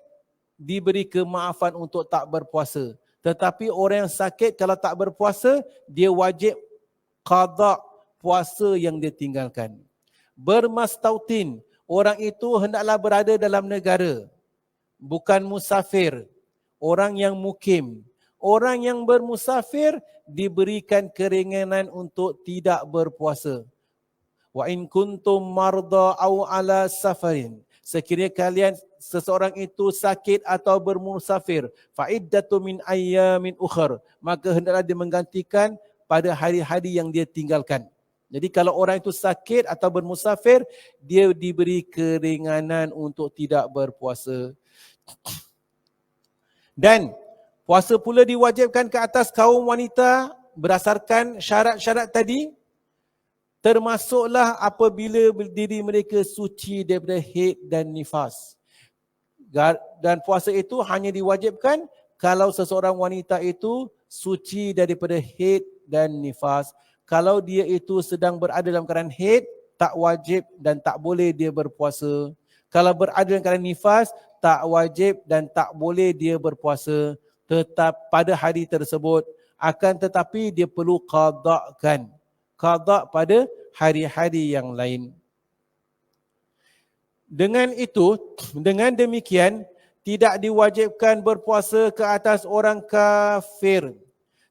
diberi kemaafan untuk tak berpuasa. Tetapi orang yang sakit kalau tak berpuasa, dia wajib qada puasa yang dia tinggalkan. Bermastautin, orang itu hendaklah berada dalam negara, bukan musafir. Orang yang mukim. Orang yang bermusafir diberikan keringanan untuk tidak berpuasa. Wa in kuntum marda aw ala safarin. Sekiranya kalian seseorang itu sakit atau bermusafir, fa iddatu min ayyamin ukhar, maka hendaklah dia menggantikan pada hari-hari yang dia tinggalkan. Jadi kalau orang itu sakit atau bermusafir, dia diberi keringanan untuk tidak berpuasa. Dan puasa pula diwajibkan ke atas kaum wanita berdasarkan syarat-syarat tadi, termasuklah apabila diri mereka suci daripada haid dan nifas. Dan puasa itu hanya diwajibkan kalau seseorang wanita itu suci daripada haid dan nifas. Kalau dia itu sedang berada dalam keadaan haid, tak wajib dan tak boleh dia berpuasa. Kalau berada dalam keadaan nifas, tak wajib dan tak boleh dia berpuasa tetap pada hari tersebut. Akan tetapi dia perlu qada'kan. Qada' pada hari-hari yang lain. Dengan itu, dengan demikian, tidak diwajibkan berpuasa ke atas orang kafir.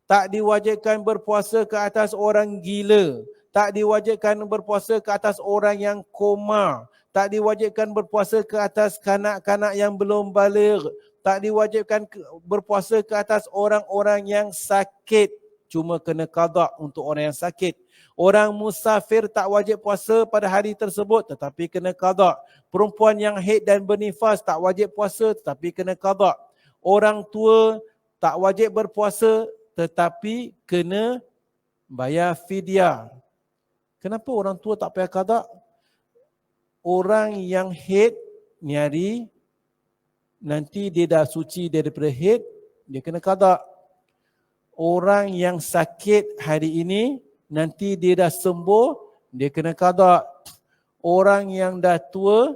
Tak diwajibkan berpuasa ke atas orang gila. Tak diwajibkan berpuasa ke atas orang yang koma. Tak diwajibkan berpuasa ke atas kanak-kanak yang belum baligh. Tak diwajibkan berpuasa ke atas orang-orang yang sakit. Cuma kena qada untuk orang yang sakit. Orang musafir tak wajib puasa pada hari tersebut tetapi kena qada. Perempuan yang haid dan bernifas tak wajib puasa tetapi kena qada. Orang tua tak wajib berpuasa tetapi kena bayar fidyah. Kenapa orang tua tak payah qada? Orang yang haid ni hari, nanti dia dah suci daripada haid, dia kena qada. Orang yang sakit hari ini, nanti dia dah sembuh, dia kena qada. Orang yang dah tua,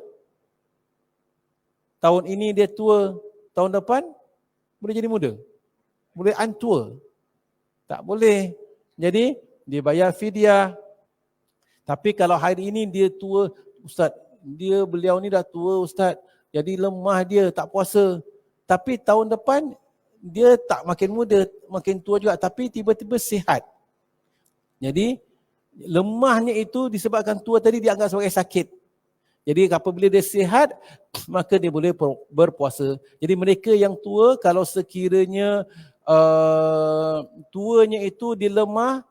tahun ini dia tua, tahun depan boleh jadi muda. Boleh antua. Tak boleh. Jadi dia bayar fidyah. Tapi kalau hari ini dia tua, Ustaz, beliau ni dah tua Ustaz, jadi lemah dia, tak puasa. Tapi tahun depan dia tak makin muda, makin tua juga, tapi tiba-tiba sihat. Jadi lemahnya itu disebabkan tua tadi dianggap sebagai sakit. Jadi apabila dia sihat, maka dia boleh berpuasa. Jadi mereka yang tua, kalau sekiranya tuanya itu dia lemah,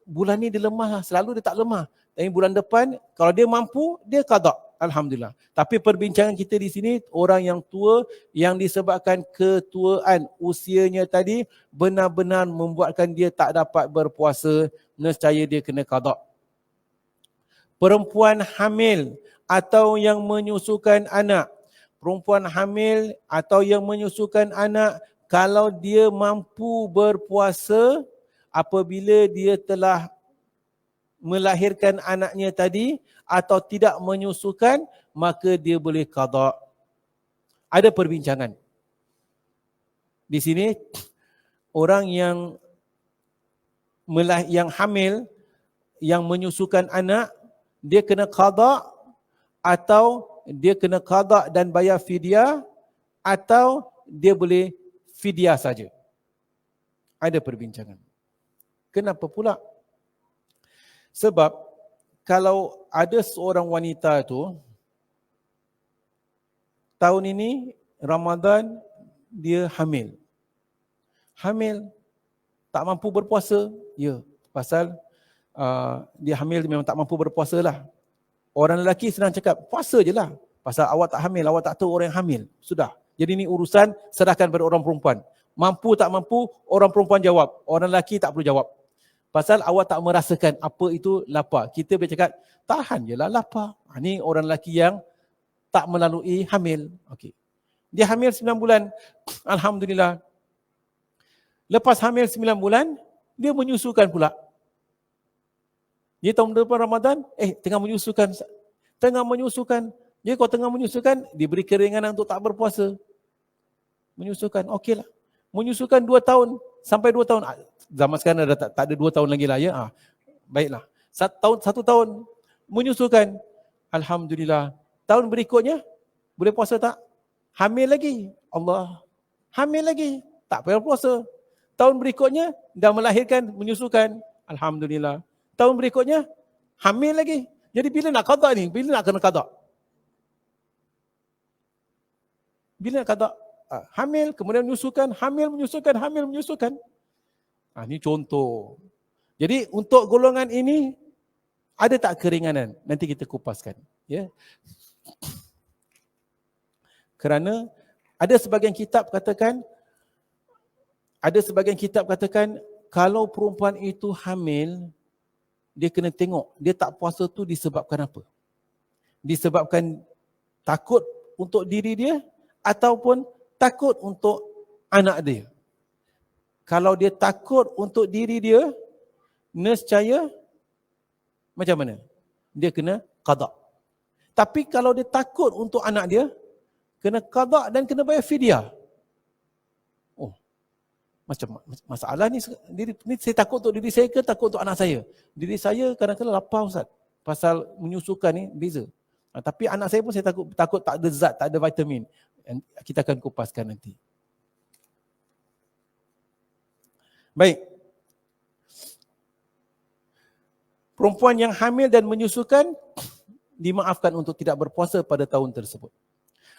bulan ni dia lemah, selalu dia tak lemah. Tapi bulan depan, kalau dia mampu, dia qada. Alhamdulillah. Tapi perbincangan kita di sini, orang yang tua yang disebabkan ketuaan usianya tadi benar-benar membuatkan dia tak dapat berpuasa, nescaya dia kena qada. Perempuan hamil atau yang menyusukan anak. Perempuan hamil atau yang menyusukan anak, kalau dia mampu berpuasa apabila dia telah melahirkan anaknya tadi atau tidak menyusukan, maka dia boleh qada. Ada perbincangan. Di sini orang yang hamil, yang menyusukan anak, dia kena qada atau dia kena qada dan bayar fidyah, atau dia boleh fidyah saja. Ada perbincangan. Kenapa pula? Sebab kalau ada seorang wanita tu tahun ini Ramadan dia hamil. Hamil tak mampu berpuasa. Ya, pasal dia hamil memang tak mampu berpuasa lah. Orang lelaki senang cakap, puasa je lah. Pasal awak tak hamil, awak tak tahu orang yang hamil. Sudah. Jadi ni urusan serahkan pada orang perempuan. Mampu tak mampu, orang perempuan jawab. Orang lelaki tak perlu jawab. Pasal awak tak merasakan apa itu lapar. Kita boleh cakap, tahan je lah lapar. Ni orang lelaki yang tak melalui hamil. Okey. Dia hamil 9 bulan. Alhamdulillah. Lepas hamil 9 bulan, dia menyusukan pula. Dia tahun depan Ramadan, tengah menyusukan. Jadi kalau tengah menyusukan, diberi keringanan untuk tak berpuasa. Menyusukan, okeylah. Menyusukan 2 tahun, sampai 2 tahun. Zaman sekarang dah tak ada 2 tahun lagi lah ya. Baiklah. 1 tahun menyusukan. Alhamdulillah. Tahun berikutnya, boleh puasa tak? Hamil lagi. Allah. Hamil lagi. Tak payah puasa. Tahun berikutnya, dah melahirkan, menyusukan. Alhamdulillah. Tahun berikutnya, hamil lagi. Jadi bila nak qada ni? Bila nak kena qada? Bila nak qada? Hamil, kemudian menyusukan, hamil, menyusukan. Ini contoh. Jadi untuk golongan ini, ada tak keringanan? Nanti kita kupaskan. Ya. Kerana ada sebahagian kitab katakan, kalau perempuan itu hamil, dia kena tengok, dia tak puasa tu disebabkan apa? Disebabkan takut untuk diri dia ataupun takut untuk anak dia. Kalau dia takut untuk diri dia, nescaya macam mana? Dia kena qada. Tapi kalau dia takut untuk anak dia, kena qada dan kena bayar fidyah. Oh, macam masalah ni saya takut untuk diri saya ke takut untuk anak saya? Diri saya kadang-kadang lapar Ustaz. Pasal menyusukan ni beza. Tapi anak saya pun saya takut tak ada zat, tak ada vitamin. Kita akan kupaskan nanti. Baik. Perempuan yang hamil dan menyusukan dimaafkan untuk tidak berpuasa pada tahun tersebut.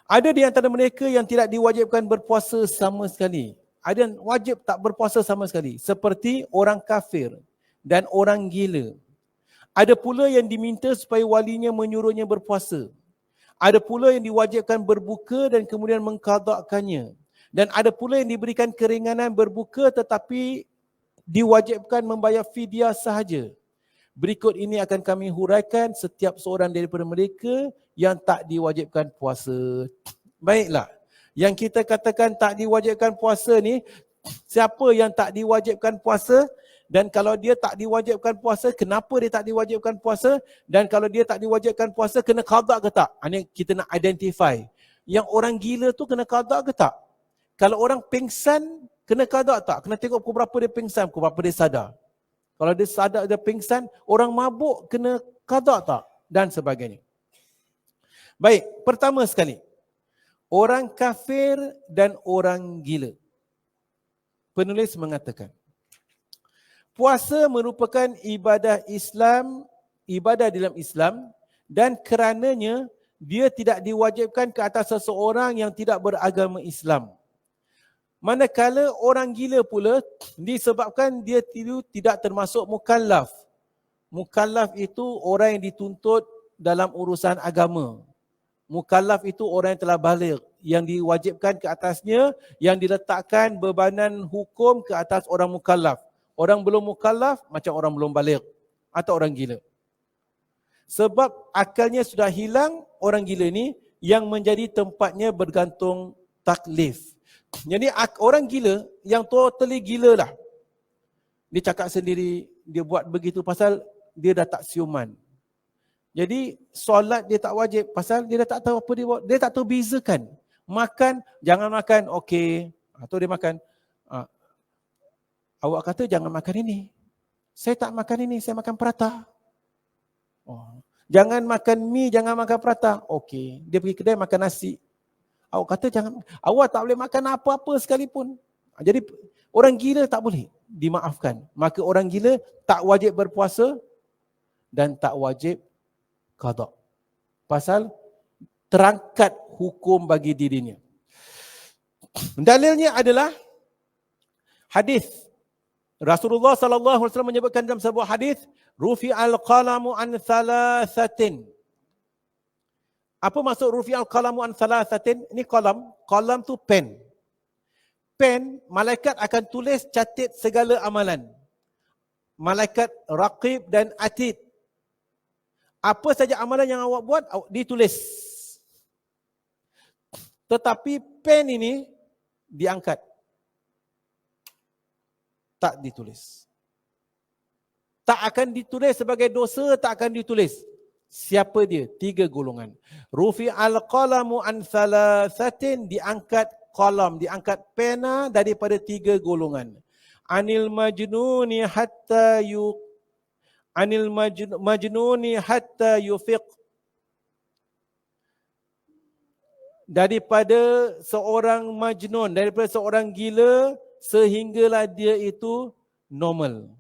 Ada di antara mereka yang tidak diwajibkan berpuasa sama sekali. Ada yang wajib tak berpuasa sama sekali. Seperti orang kafir dan orang gila. Ada pula yang diminta supaya walinya menyuruhnya berpuasa. Ada pula yang diwajibkan berbuka dan kemudian mengqadakkannya. Dan ada pula yang diberikan keringanan berbuka tetapi diwajibkan membayar fidyah sahaja. Berikut ini akan kami huraikan setiap seorang daripada mereka yang tak diwajibkan puasa. Baiklah. Yang kita katakan tak diwajibkan puasa ni, siapa yang tak diwajibkan puasa? Dan kalau dia tak diwajibkan puasa, kenapa dia tak diwajibkan puasa? Dan kalau dia tak diwajibkan puasa, kena qada ke tak? Ini kita nak identify. Yang orang gila tu kena qada ke tak? Kalau orang pingsan, kena qada tak? Kena tengok pukul berapa dia pingsan, pukul berapa dia sadar. Kalau dia sadar, dia pingsan, orang mabuk kena qada tak? Dan sebagainya. Baik, pertama sekali. Orang kafir dan orang gila. Penulis mengatakan, puasa merupakan ibadah Islam, ibadah dalam Islam, dan kerananya dia tidak diwajibkan ke atas seseorang yang tidak beragama Islam. Manakala orang gila pula disebabkan dia tidak termasuk mukallaf. Mukallaf itu orang yang dituntut dalam urusan agama. Mukallaf itu orang yang telah baligh, yang diwajibkan ke atasnya, yang diletakkan bebanan hukum ke atas orang mukallaf. Orang belum mukallaf macam orang belum baligh atau orang gila. Sebab akalnya sudah hilang, orang gila ni yang menjadi tempatnya bergantung taklif. Jadi orang gila yang totally gila lah. Dia cakap sendiri, dia buat begitu pasal dia dah tak siuman. Jadi solat dia tak wajib pasal dia dah tak tahu apa dia buat. Dia tak tahu bezakan. Makan, jangan makan, okey. Atau dia makan. Awak kata jangan makan ini. Saya tak makan ini, saya makan prata. Oh. Jangan makan mi, jangan makan prata. Okey. Dia pergi kedai makan nasi. Awak kata jangan, awak tak boleh makan apa-apa sekalipun. Jadi orang gila tak boleh dimaafkan. Maka orang gila tak wajib berpuasa dan tak wajib qada. Pasal terangkat hukum bagi dirinya. Dalilnya adalah hadis. Rasulullah sallallahu alaihi wasallam menyebutkan dalam sebuah hadis, rufi'al qalamu an thalathatin. Apa maksud rufi'al qalamu an thalathatin? Ini qalam. Qalam tu pen. Pen, malaikat akan tulis catat segala amalan. Malaikat raqib dan atid. Apa saja amalan yang awak buat, ditulis. Tetapi pen ini diangkat. Tak ditulis. Tak akan ditulis sebagai dosa, tak akan ditulis. Siapa dia? 3 golongan. Rufi'al qalamu an thalathatin, diangkat qalam, diangkat pena daripada 3 golongan. Anil majnuni hatta yufiq. Daripada seorang majnun, daripada seorang gila sehinggalah dia itu normal.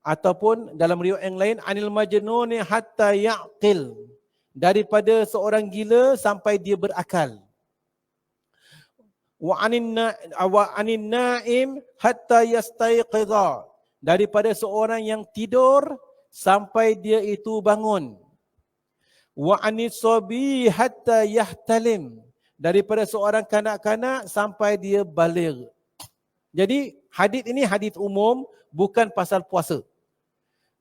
Ataupun dalam riwayat yang lain, anil majnuni hatta ya'qil. Daripada seorang gila sampai dia berakal. Wa anin na'im hatta yastayqidha. Daripada seorang yang tidur sampai dia itu bangun. Wa anis sabi hatta yahtalim. Daripada seorang kanak-kanak sampai dia baligh. Jadi hadis ini hadis umum, bukan pasal puasa.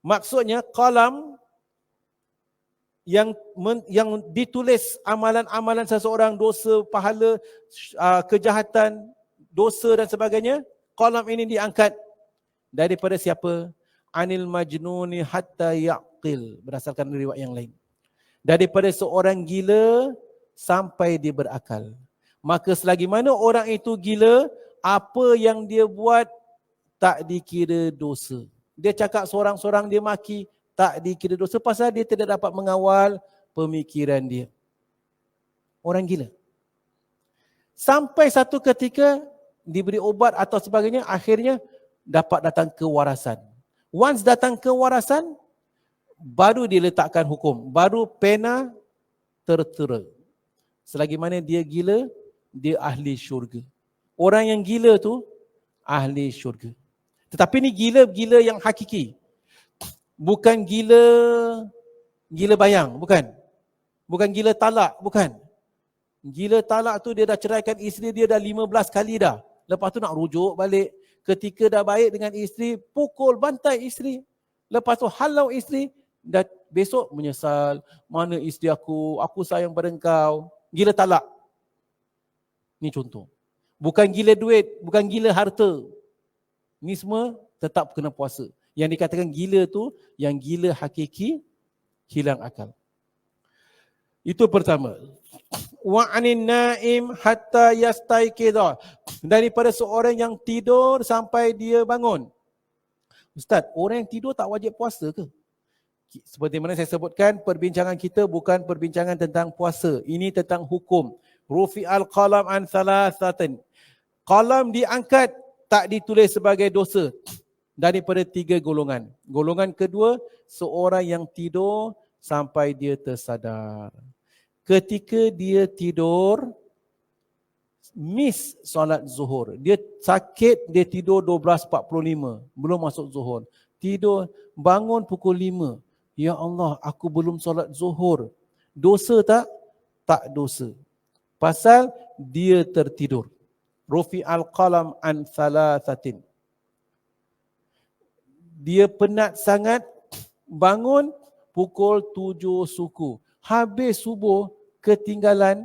Maksudnya qalam yang ditulis amalan-amalan seseorang, dosa, pahala, kejahatan, dosa dan sebagainya, qalam ini diangkat daripada siapa? Anil majnuni hatta yaqil, berdasarkan riwayat yang lain. Daripada seorang gila sampai dia berakal. Maka selagi mana orang itu gila, apa yang dia buat tak dikira dosa. Dia cakap sorang-sorang, dia maki, tak dikira dosa pasal dia tidak dapat mengawal pemikiran dia. Orang gila. Sampai satu ketika diberi obat atau sebagainya, akhirnya dapat datang kewarasan. Once datang kewarasan, baru diletakkan hukum. Baru pena tertera. Selagi mana dia gila, dia ahli syurga. Orang yang gila tu ahli syurga. Tetapi ni gila-gila yang hakiki. Bukan gila bayang, bukan. Bukan gila talak, bukan. Gila talak tu dia dah ceraikan isteri dia dah 15 kali dah. Lepas tu nak rujuk balik. Ketika dah baik dengan isteri, pukul, bantai isteri. Lepas tu halau isteri, dan besok menyesal. Mana isteri aku sayang pada engkau. Gila talak. Ni contoh. Bukan gila duit, bukan gila harta. Ni semua tetap kena puasa. Yang dikatakan gila tu, yang gila hakiki, hilang akal. Itu pertama. Wa anin naim hatta yastayqidha. Daripada seorang yang tidur sampai dia bangun. Ustaz, orang yang tidur tak wajib puasa ke? Seperti mana saya sebutkan, perbincangan kita bukan perbincangan tentang puasa. Ini tentang hukum. Rufi'al qalam an thalathatin. Qalam diangkat, tak ditulis sebagai dosa daripada 3 golongan. Golongan kedua, seorang yang tidur sampai dia tersadar. Ketika dia tidur, miss solat zuhur. Dia sakit, dia tidur 12.45, belum masuk zuhur. Tidur, bangun pukul 5. Ya Allah, aku belum solat zuhur. Dosa tak? Tak dosa. Pasal dia tertidur. Rufi'al qalam an thalathatin. Dia penat sangat, bangun pukul 7 suku. Habis subuh, ketinggalan,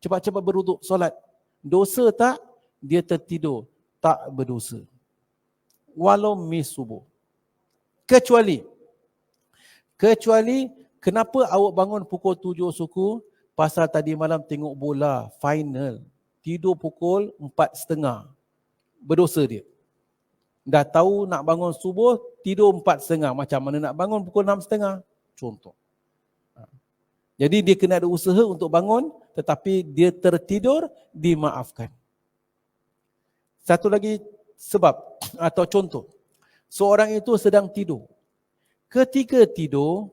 cepat-cepat berwuduk solat. Dosa tak? Dia tertidur. Tak berdosa. Walau miss subuh. Kecuali kenapa awak bangun pukul 7 suku? Pasal tadi malam tengok bola, final. Tidur pukul 4.30. Berdosa dia. Dah tahu nak bangun subuh, tidur 4.30. Macam mana nak bangun pukul 6.30? Contoh. Jadi dia kena ada usaha untuk bangun, tetapi dia tertidur, dimaafkan. Satu lagi sebab atau contoh. Seorang itu sedang tidur. Ketika tidur,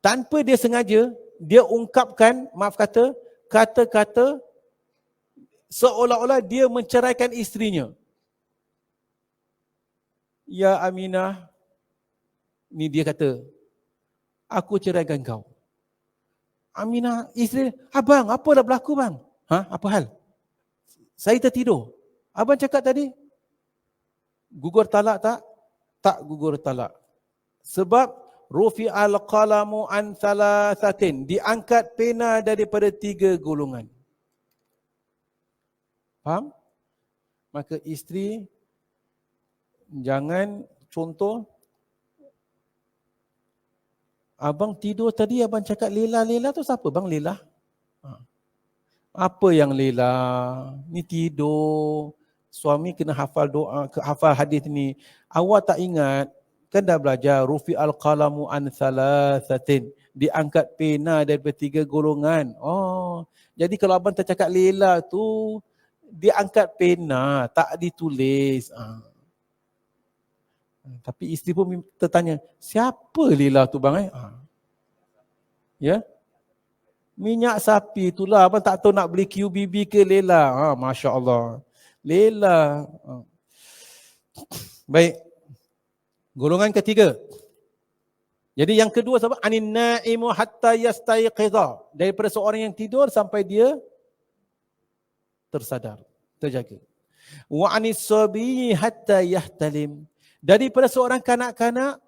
tanpa dia sengaja, dia ungkapkan, maaf kata, kata-kata seolah-olah dia menceraikan isterinya. Ya Aminah, ni dia kata, aku ceraikan kau. Aminah, isteri, abang, apa dah berlaku bang? Apa hal? Saya tertidur. Abang cakap tadi, gugur talak tak? Tak gugur talak. Sebab rufi'al qalamu an thalathatin, diangkat pena daripada 3 golongan. Faham? Maka isteri jangan contoh, abang tidur tadi, abang cakap Lela. Lela tu siapa bang? Lela? Apa yang Lela? Ni tidur. Suami kena hafal doa, hafal hadis ni. Awak tak ingat? Kan dah belajar rufi'al qalamu an thalathatin, diangkat pena daripada 3 golongan. Oh, jadi kalau abang tercakap Lela tu, diangkat pena, tak ditulis. Tapi isteri pun tertanya, siapa Lela tu bang? Ya? Minyak sapi itulah, abang tak tahu nak beli QBB ke Lela. Masya Allah. Lela. Baik. Golongan ketiga. Jadi yang kedua sahabat, anin naimu hatta yastayqiza, daripada seorang yang tidur sampai dia tersadar, terjaga. Wa anis sabi hatta yahtalim, daripada seorang kanak-kanak,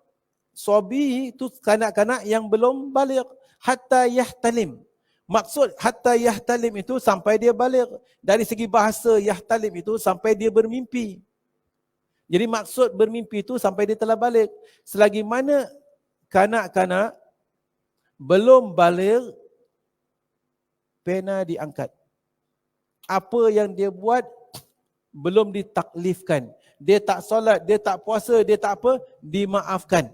sabi itu kanak-kanak yang belum baligh, hatta yahtalim. Maksud hatta yahtalim itu sampai dia baligh. Dari segi bahasa yahtalim itu sampai dia bermimpi. Jadi maksud bermimpi itu sampai dia telah baligh. Selagi mana kanak-kanak belum baligh, pena diangkat. Apa yang dia buat belum ditaklifkan. Dia tak solat, dia tak puasa, dia tak apa, dimaafkan.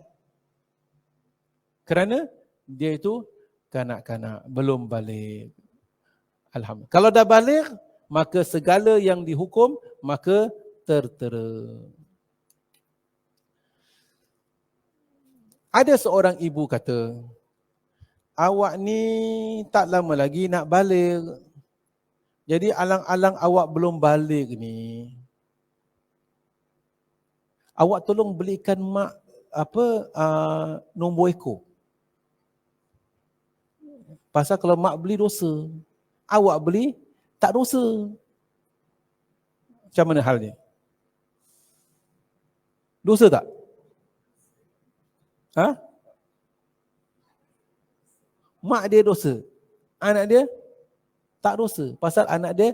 Kerana dia itu kanak-kanak, belum baligh. Alhamdulillah. Kalau dah baligh, maka segala yang dihukum, maka tertera. Ada seorang ibu kata, awak ni tak lama lagi nak baligh. Jadi alang-alang awak belum baligh ni, awak tolong belikan mak nombor ekor. Pasal kalau mak beli dosa, awak beli tak dosa. Macam mana halnya? Dosa tak? Mak dia dosa, anak dia tak dosa. Pasal anak dia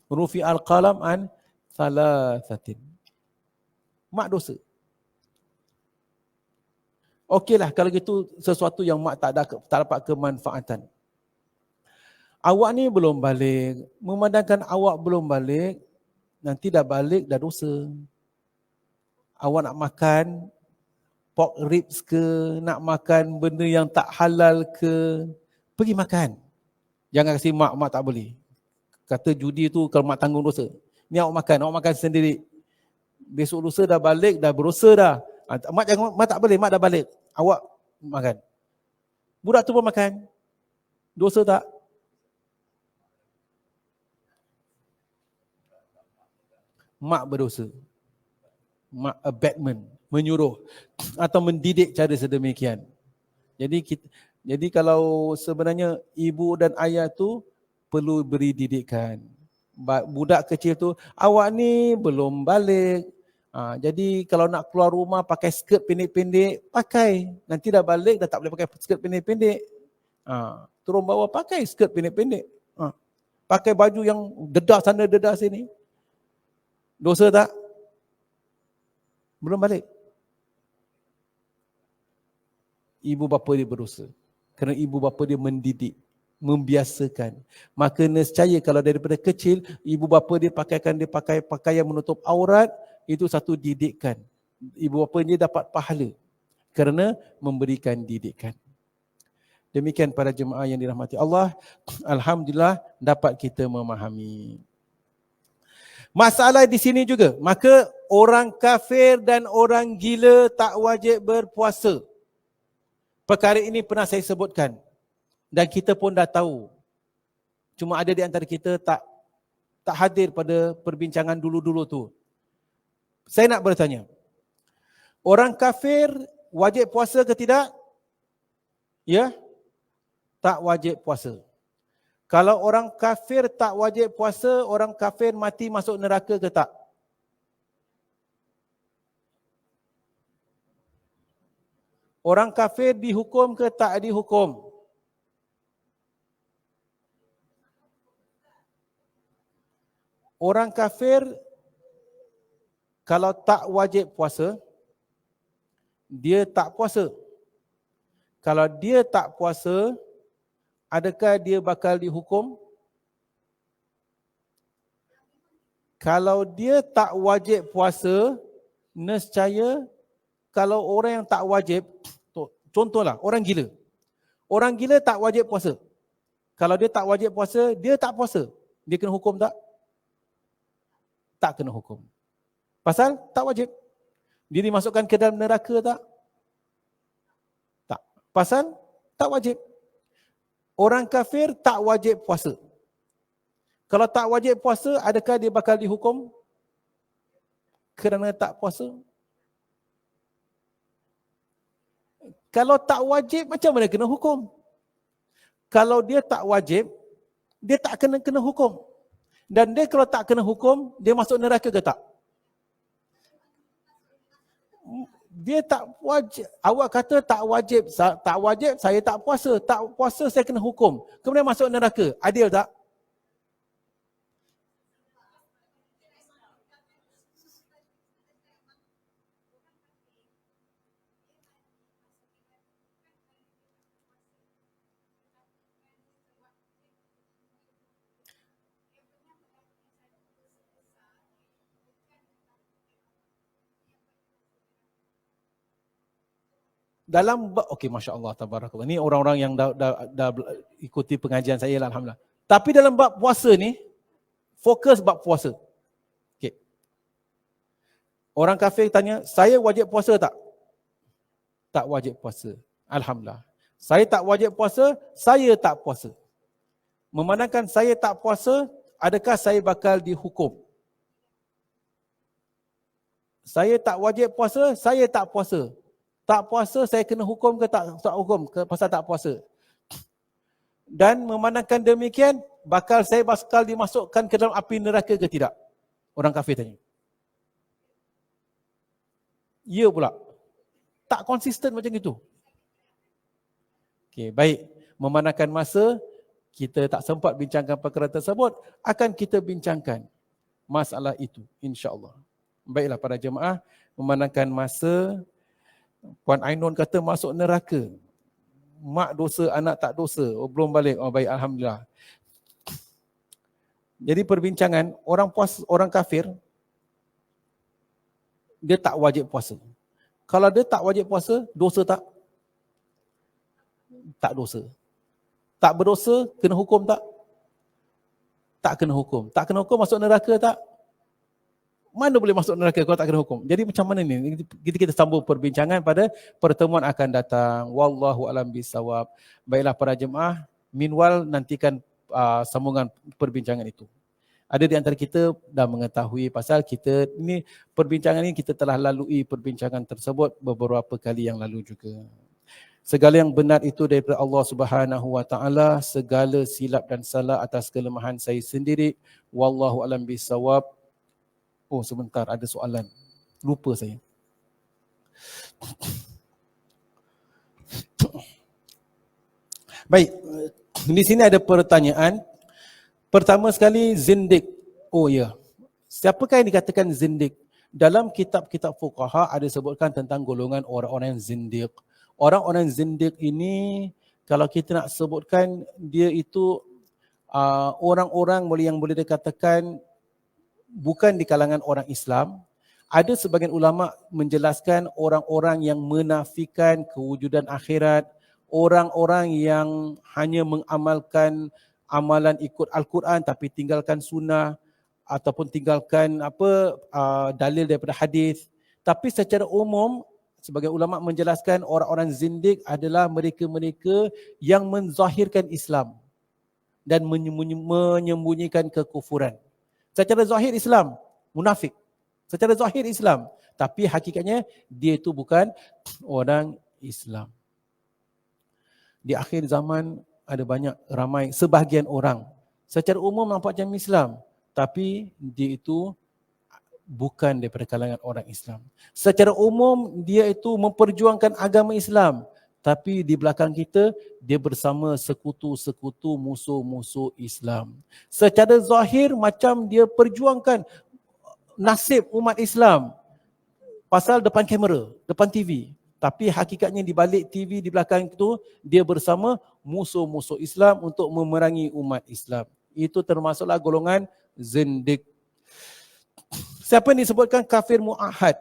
rufi'al qalam an thalathatin. Mak dosa. Okeylah kalau gitu, sesuatu yang mak tak dapat kemanfaatan. Awak ni belum balik, memandangkan awak belum balik, nanti dah balik dah dosa. awak nak makan pork ribs ke, nak makan benda yang tak halal ke, pergi makan. Jangan kasi mak tak boleh. Kata judi tu kalau mak tanggung dosa. Ni awak makan sendiri. Besok lusa dah balik, dah berdosa dah. Mak tak boleh, mak dah balik. Awak makan. Budak tu pun makan. Dosa tak? Mak berdosa. Mak abetment, menyuruh atau mendidik cara sedemikian. Jadi kalau sebenarnya ibu dan ayah tu perlu beri didikan. Budak kecil tu, awak ni belum balik. Jadi kalau nak keluar rumah pakai skirt pendek-pendek, pakai. Nanti dah balik dah tak boleh pakai skirt pendek-pendek. Turun bawah pakai skirt pendek-pendek. Pakai baju yang dedah sana dedah sini. Dosa tak? Belum balik. Ibu bapa dia berdosa. Kerana ibu bapa dia mendidik, membiasakan. Maka nescaya kalau daripada kecil, ibu bapa dia pakaikan dia pakai pakaian menutup aurat, itu satu didikan. Ibu bapa dia dapat pahala kerana memberikan didikan. Demikian para jemaah yang dirahmati Allah. Alhamdulillah dapat kita memahami. Masalah di sini juga, maka orang kafir dan orang gila tak wajib berpuasa. Perkara ini pernah saya sebutkan dan kita pun dah tahu. Cuma ada di antara kita tak hadir pada perbincangan dulu-dulu tu. Saya nak bertanya, orang kafir wajib puasa ke tidak? Ya? Tak wajib puasa. Kalau orang kafir tak wajib puasa, orang kafir mati masuk neraka ke tak? Orang kafir dihukum ke tak dihukum? Orang kafir kalau tak wajib puasa, dia tak puasa. Kalau dia tak puasa, adakah dia bakal dihukum? Kalau dia tak wajib puasa, nescaya kalau orang yang tak wajib, contohlah orang gila. Orang gila tak wajib puasa. Kalau dia tak wajib puasa, dia tak puasa. Dia kena hukum tak? Tak kena hukum. Pasal tak wajib. Dia dimasukkan ke dalam neraka tak? Tak. Pasal tak wajib. Orang kafir tak wajib puasa. Kalau tak wajib puasa, adakah dia bakal dihukum kerana tak puasa? Kalau tak wajib, macam mana kena hukum? Kalau dia tak wajib, dia tak kena hukum. Dan dia kalau tak kena hukum, dia masuk neraka ke tak? Dia tak wajib. Awak kata tak wajib, saya tak puasa. Tak puasa saya kena hukum. Kemudian masuk neraka. Adil tak? Dalam okey, Masya Allah, tabarakallah. Ini orang-orang yang dah ikuti pengajian saya lah, alhamdulillah. Tapi dalam bab puasa ni, fokus bab puasa. Okey. Orang kafir tanya, saya wajib puasa tak? Tak wajib puasa. Alhamdulillah. Saya tak wajib puasa, saya tak puasa. Memandangkan saya tak puasa, adakah saya bakal dihukum? Saya tak wajib puasa, saya tak puasa. Tak puasa saya kena hukum ke tak hukum pasal tak puasa. Dan memandangkan demikian, saya bakal dimasukkan ke dalam api neraka ke tidak? Orang kafir tanya. Ya pula. Tak konsisten macam itu. Okey, baik. Memandangkan masa, kita tak sempat bincangkan perkara tersebut, akan kita bincangkan masalah itu, insya-Allah. Baiklah para jemaah, memandangkan masa, Puan Ainun kata masuk neraka. Mak dosa, anak tak dosa. Oh, belum balik. Oh, baik, alhamdulillah. Jadi perbincangan orang kafir dia tak wajib puasa. Kalau dia tak wajib puasa, dosa tak? Tak dosa. Tak berdosa, kena hukum tak? Tak kena hukum. Tak kena hukum, masuk neraka tak? Mana boleh masuk neraka kalau tak kena hukum? Jadi macam mana ni? Kita sambung perbincangan pada pertemuan akan datang. Wallahu alam bisawab. Baiklah para jemaah, minwal nantikan sambungan perbincangan itu. Ada di antara kita dah mengetahui pasal kita ini, perbincangan ini kita telah lalui perbincangan tersebut beberapa kali yang lalu juga. Segala yang benar itu daripada Allah Subhanahu wa taala, segala silap dan salah atas kelemahan saya sendiri. Wallahu alam bisawab. Oh sebentar, ada soalan. Lupa saya. Baik, di sini ada pertanyaan. Pertama sekali, zindik. Oh ya, siapakah yang dikatakan zindik? Dalam kitab-kitab fuqaha ada sebutkan tentang golongan orang-orang yang zindik. Orang-orang zindik ini, kalau kita nak sebutkan, dia itu orang-orang yang boleh dikatakan bukan di kalangan orang Islam. Ada sebagian ulama menjelaskan orang-orang yang menafikan kewujudan akhirat, orang-orang yang hanya mengamalkan amalan ikut Al-Quran tapi tinggalkan sunnah ataupun tinggalkan dalil daripada hadis. Tapi secara umum, sebagian ulama menjelaskan orang-orang zindik adalah mereka-mereka yang menzahirkan Islam dan menyembunyikan kekufuran. Secara zahir Islam, munafik. Secara zahir Islam, tapi hakikatnya dia itu bukan orang Islam. Di akhir zaman ada ramai sebahagian orang secara umum nampak macam Islam, tapi dia itu bukan daripada kalangan orang Islam. Secara umum dia itu memperjuangkan agama Islam, tapi di belakang kita dia bersama sekutu-sekutu musuh-musuh Islam. Secara zahir macam dia perjuangkan nasib umat Islam pasal depan kamera, depan TV. Tapi hakikatnya di balik TV, di belakang itu, dia bersama musuh-musuh Islam untuk memerangi umat Islam. Itu termasuklah golongan zindik. Siapa yang disebutkan kafir mu'ahad?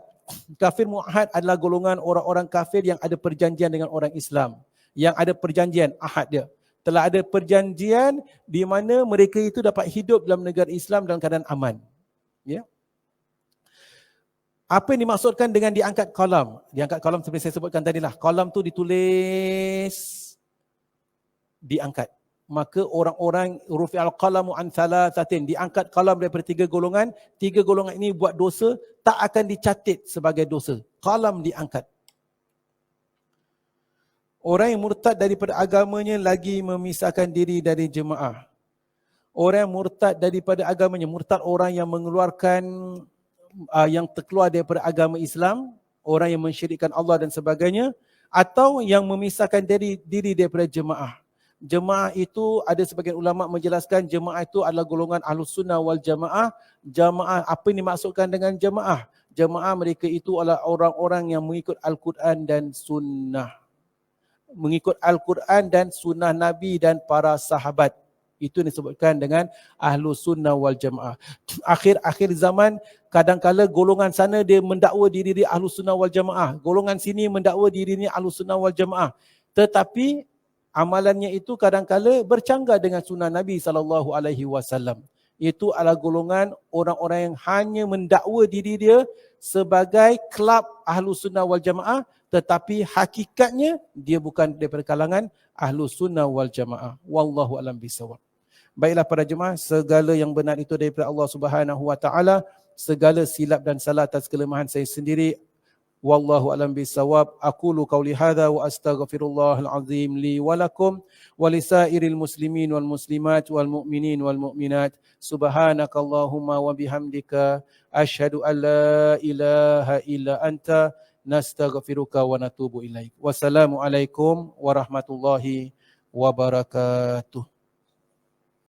Kafir mu'ahad adalah golongan orang-orang kafir yang ada perjanjian dengan orang Islam. Yang ada perjanjian, ahad dia. Telah ada perjanjian di mana mereka itu dapat hidup dalam negara Islam dalam keadaan aman. Ya. Apa yang dimaksudkan dengan diangkat kalam? Diangkat kalam seperti saya sebutkan tadi lah. Kalam tu ditulis, diangkat. Maka orang-orang rufi'al qalamu an thalathatin, diangkat kalam daripada 3 golongan. 3 golongan ini buat dosa, tak akan dicatat sebagai dosa. Kalam diangkat. Orang yang murtad daripada agamanya lagi memisahkan diri dari jemaah. Orang yang murtad daripada agamanya, murtad orang yang mengeluarkan yang terkeluar daripada agama Islam, orang yang mensyirikkan Allah dan sebagainya, atau yang memisahkan diri daripada jemaah. Jemaah itu ada sebagian ulama menjelaskan jemaah itu adalah golongan Ahlus Sunnah wal Jamaah. Jamaah, apa yang dimaksudkan dengan jemaah? Jemaah mereka itu adalah orang-orang yang mengikut Al-Quran dan Sunnah. Mengikut Al-Quran dan Sunnah Nabi dan para sahabat. Itu disebutkan dengan Ahlus Sunnah wal Jamaah. Akhir-akhir zaman, kadang-kala golongan sana dia mendakwa diri dia Ahlus Sunnah wal Jamaah. Golongan sini mendakwa diri dia Ahlus Sunnah wal Jamaah. Tetapi amalannya itu kadang-kala bercanggah dengan sunnah Nabi SAW. Itu adalah golongan orang-orang yang hanya mendakwa diri dia sebagai kelab Ahlus Sunnah wal Jamaah, tetapi hakikatnya dia bukan daripada kalangan Ahlus Sunnah wal Jamaah. Wallahu a'lam bishawab. Baiklah para jemaah, segala yang benar itu daripada Allah Subhanahu wa taala, segala silap dan salah atas kelemahan saya sendiri. Wallahu a'lam bishawab. Aqulu qauli hadza wa astaghfirullahal azim li wa lakum wa lisairil muslimin wal muslimat wal mu'minin wal mu'minat. Subhanakallahumma wa bihamdika asyhadu an la ilaha illa anta nastaghfiruka wa natubu ilaik. Wassalamualaikum warahmatullahi wabarakatuh.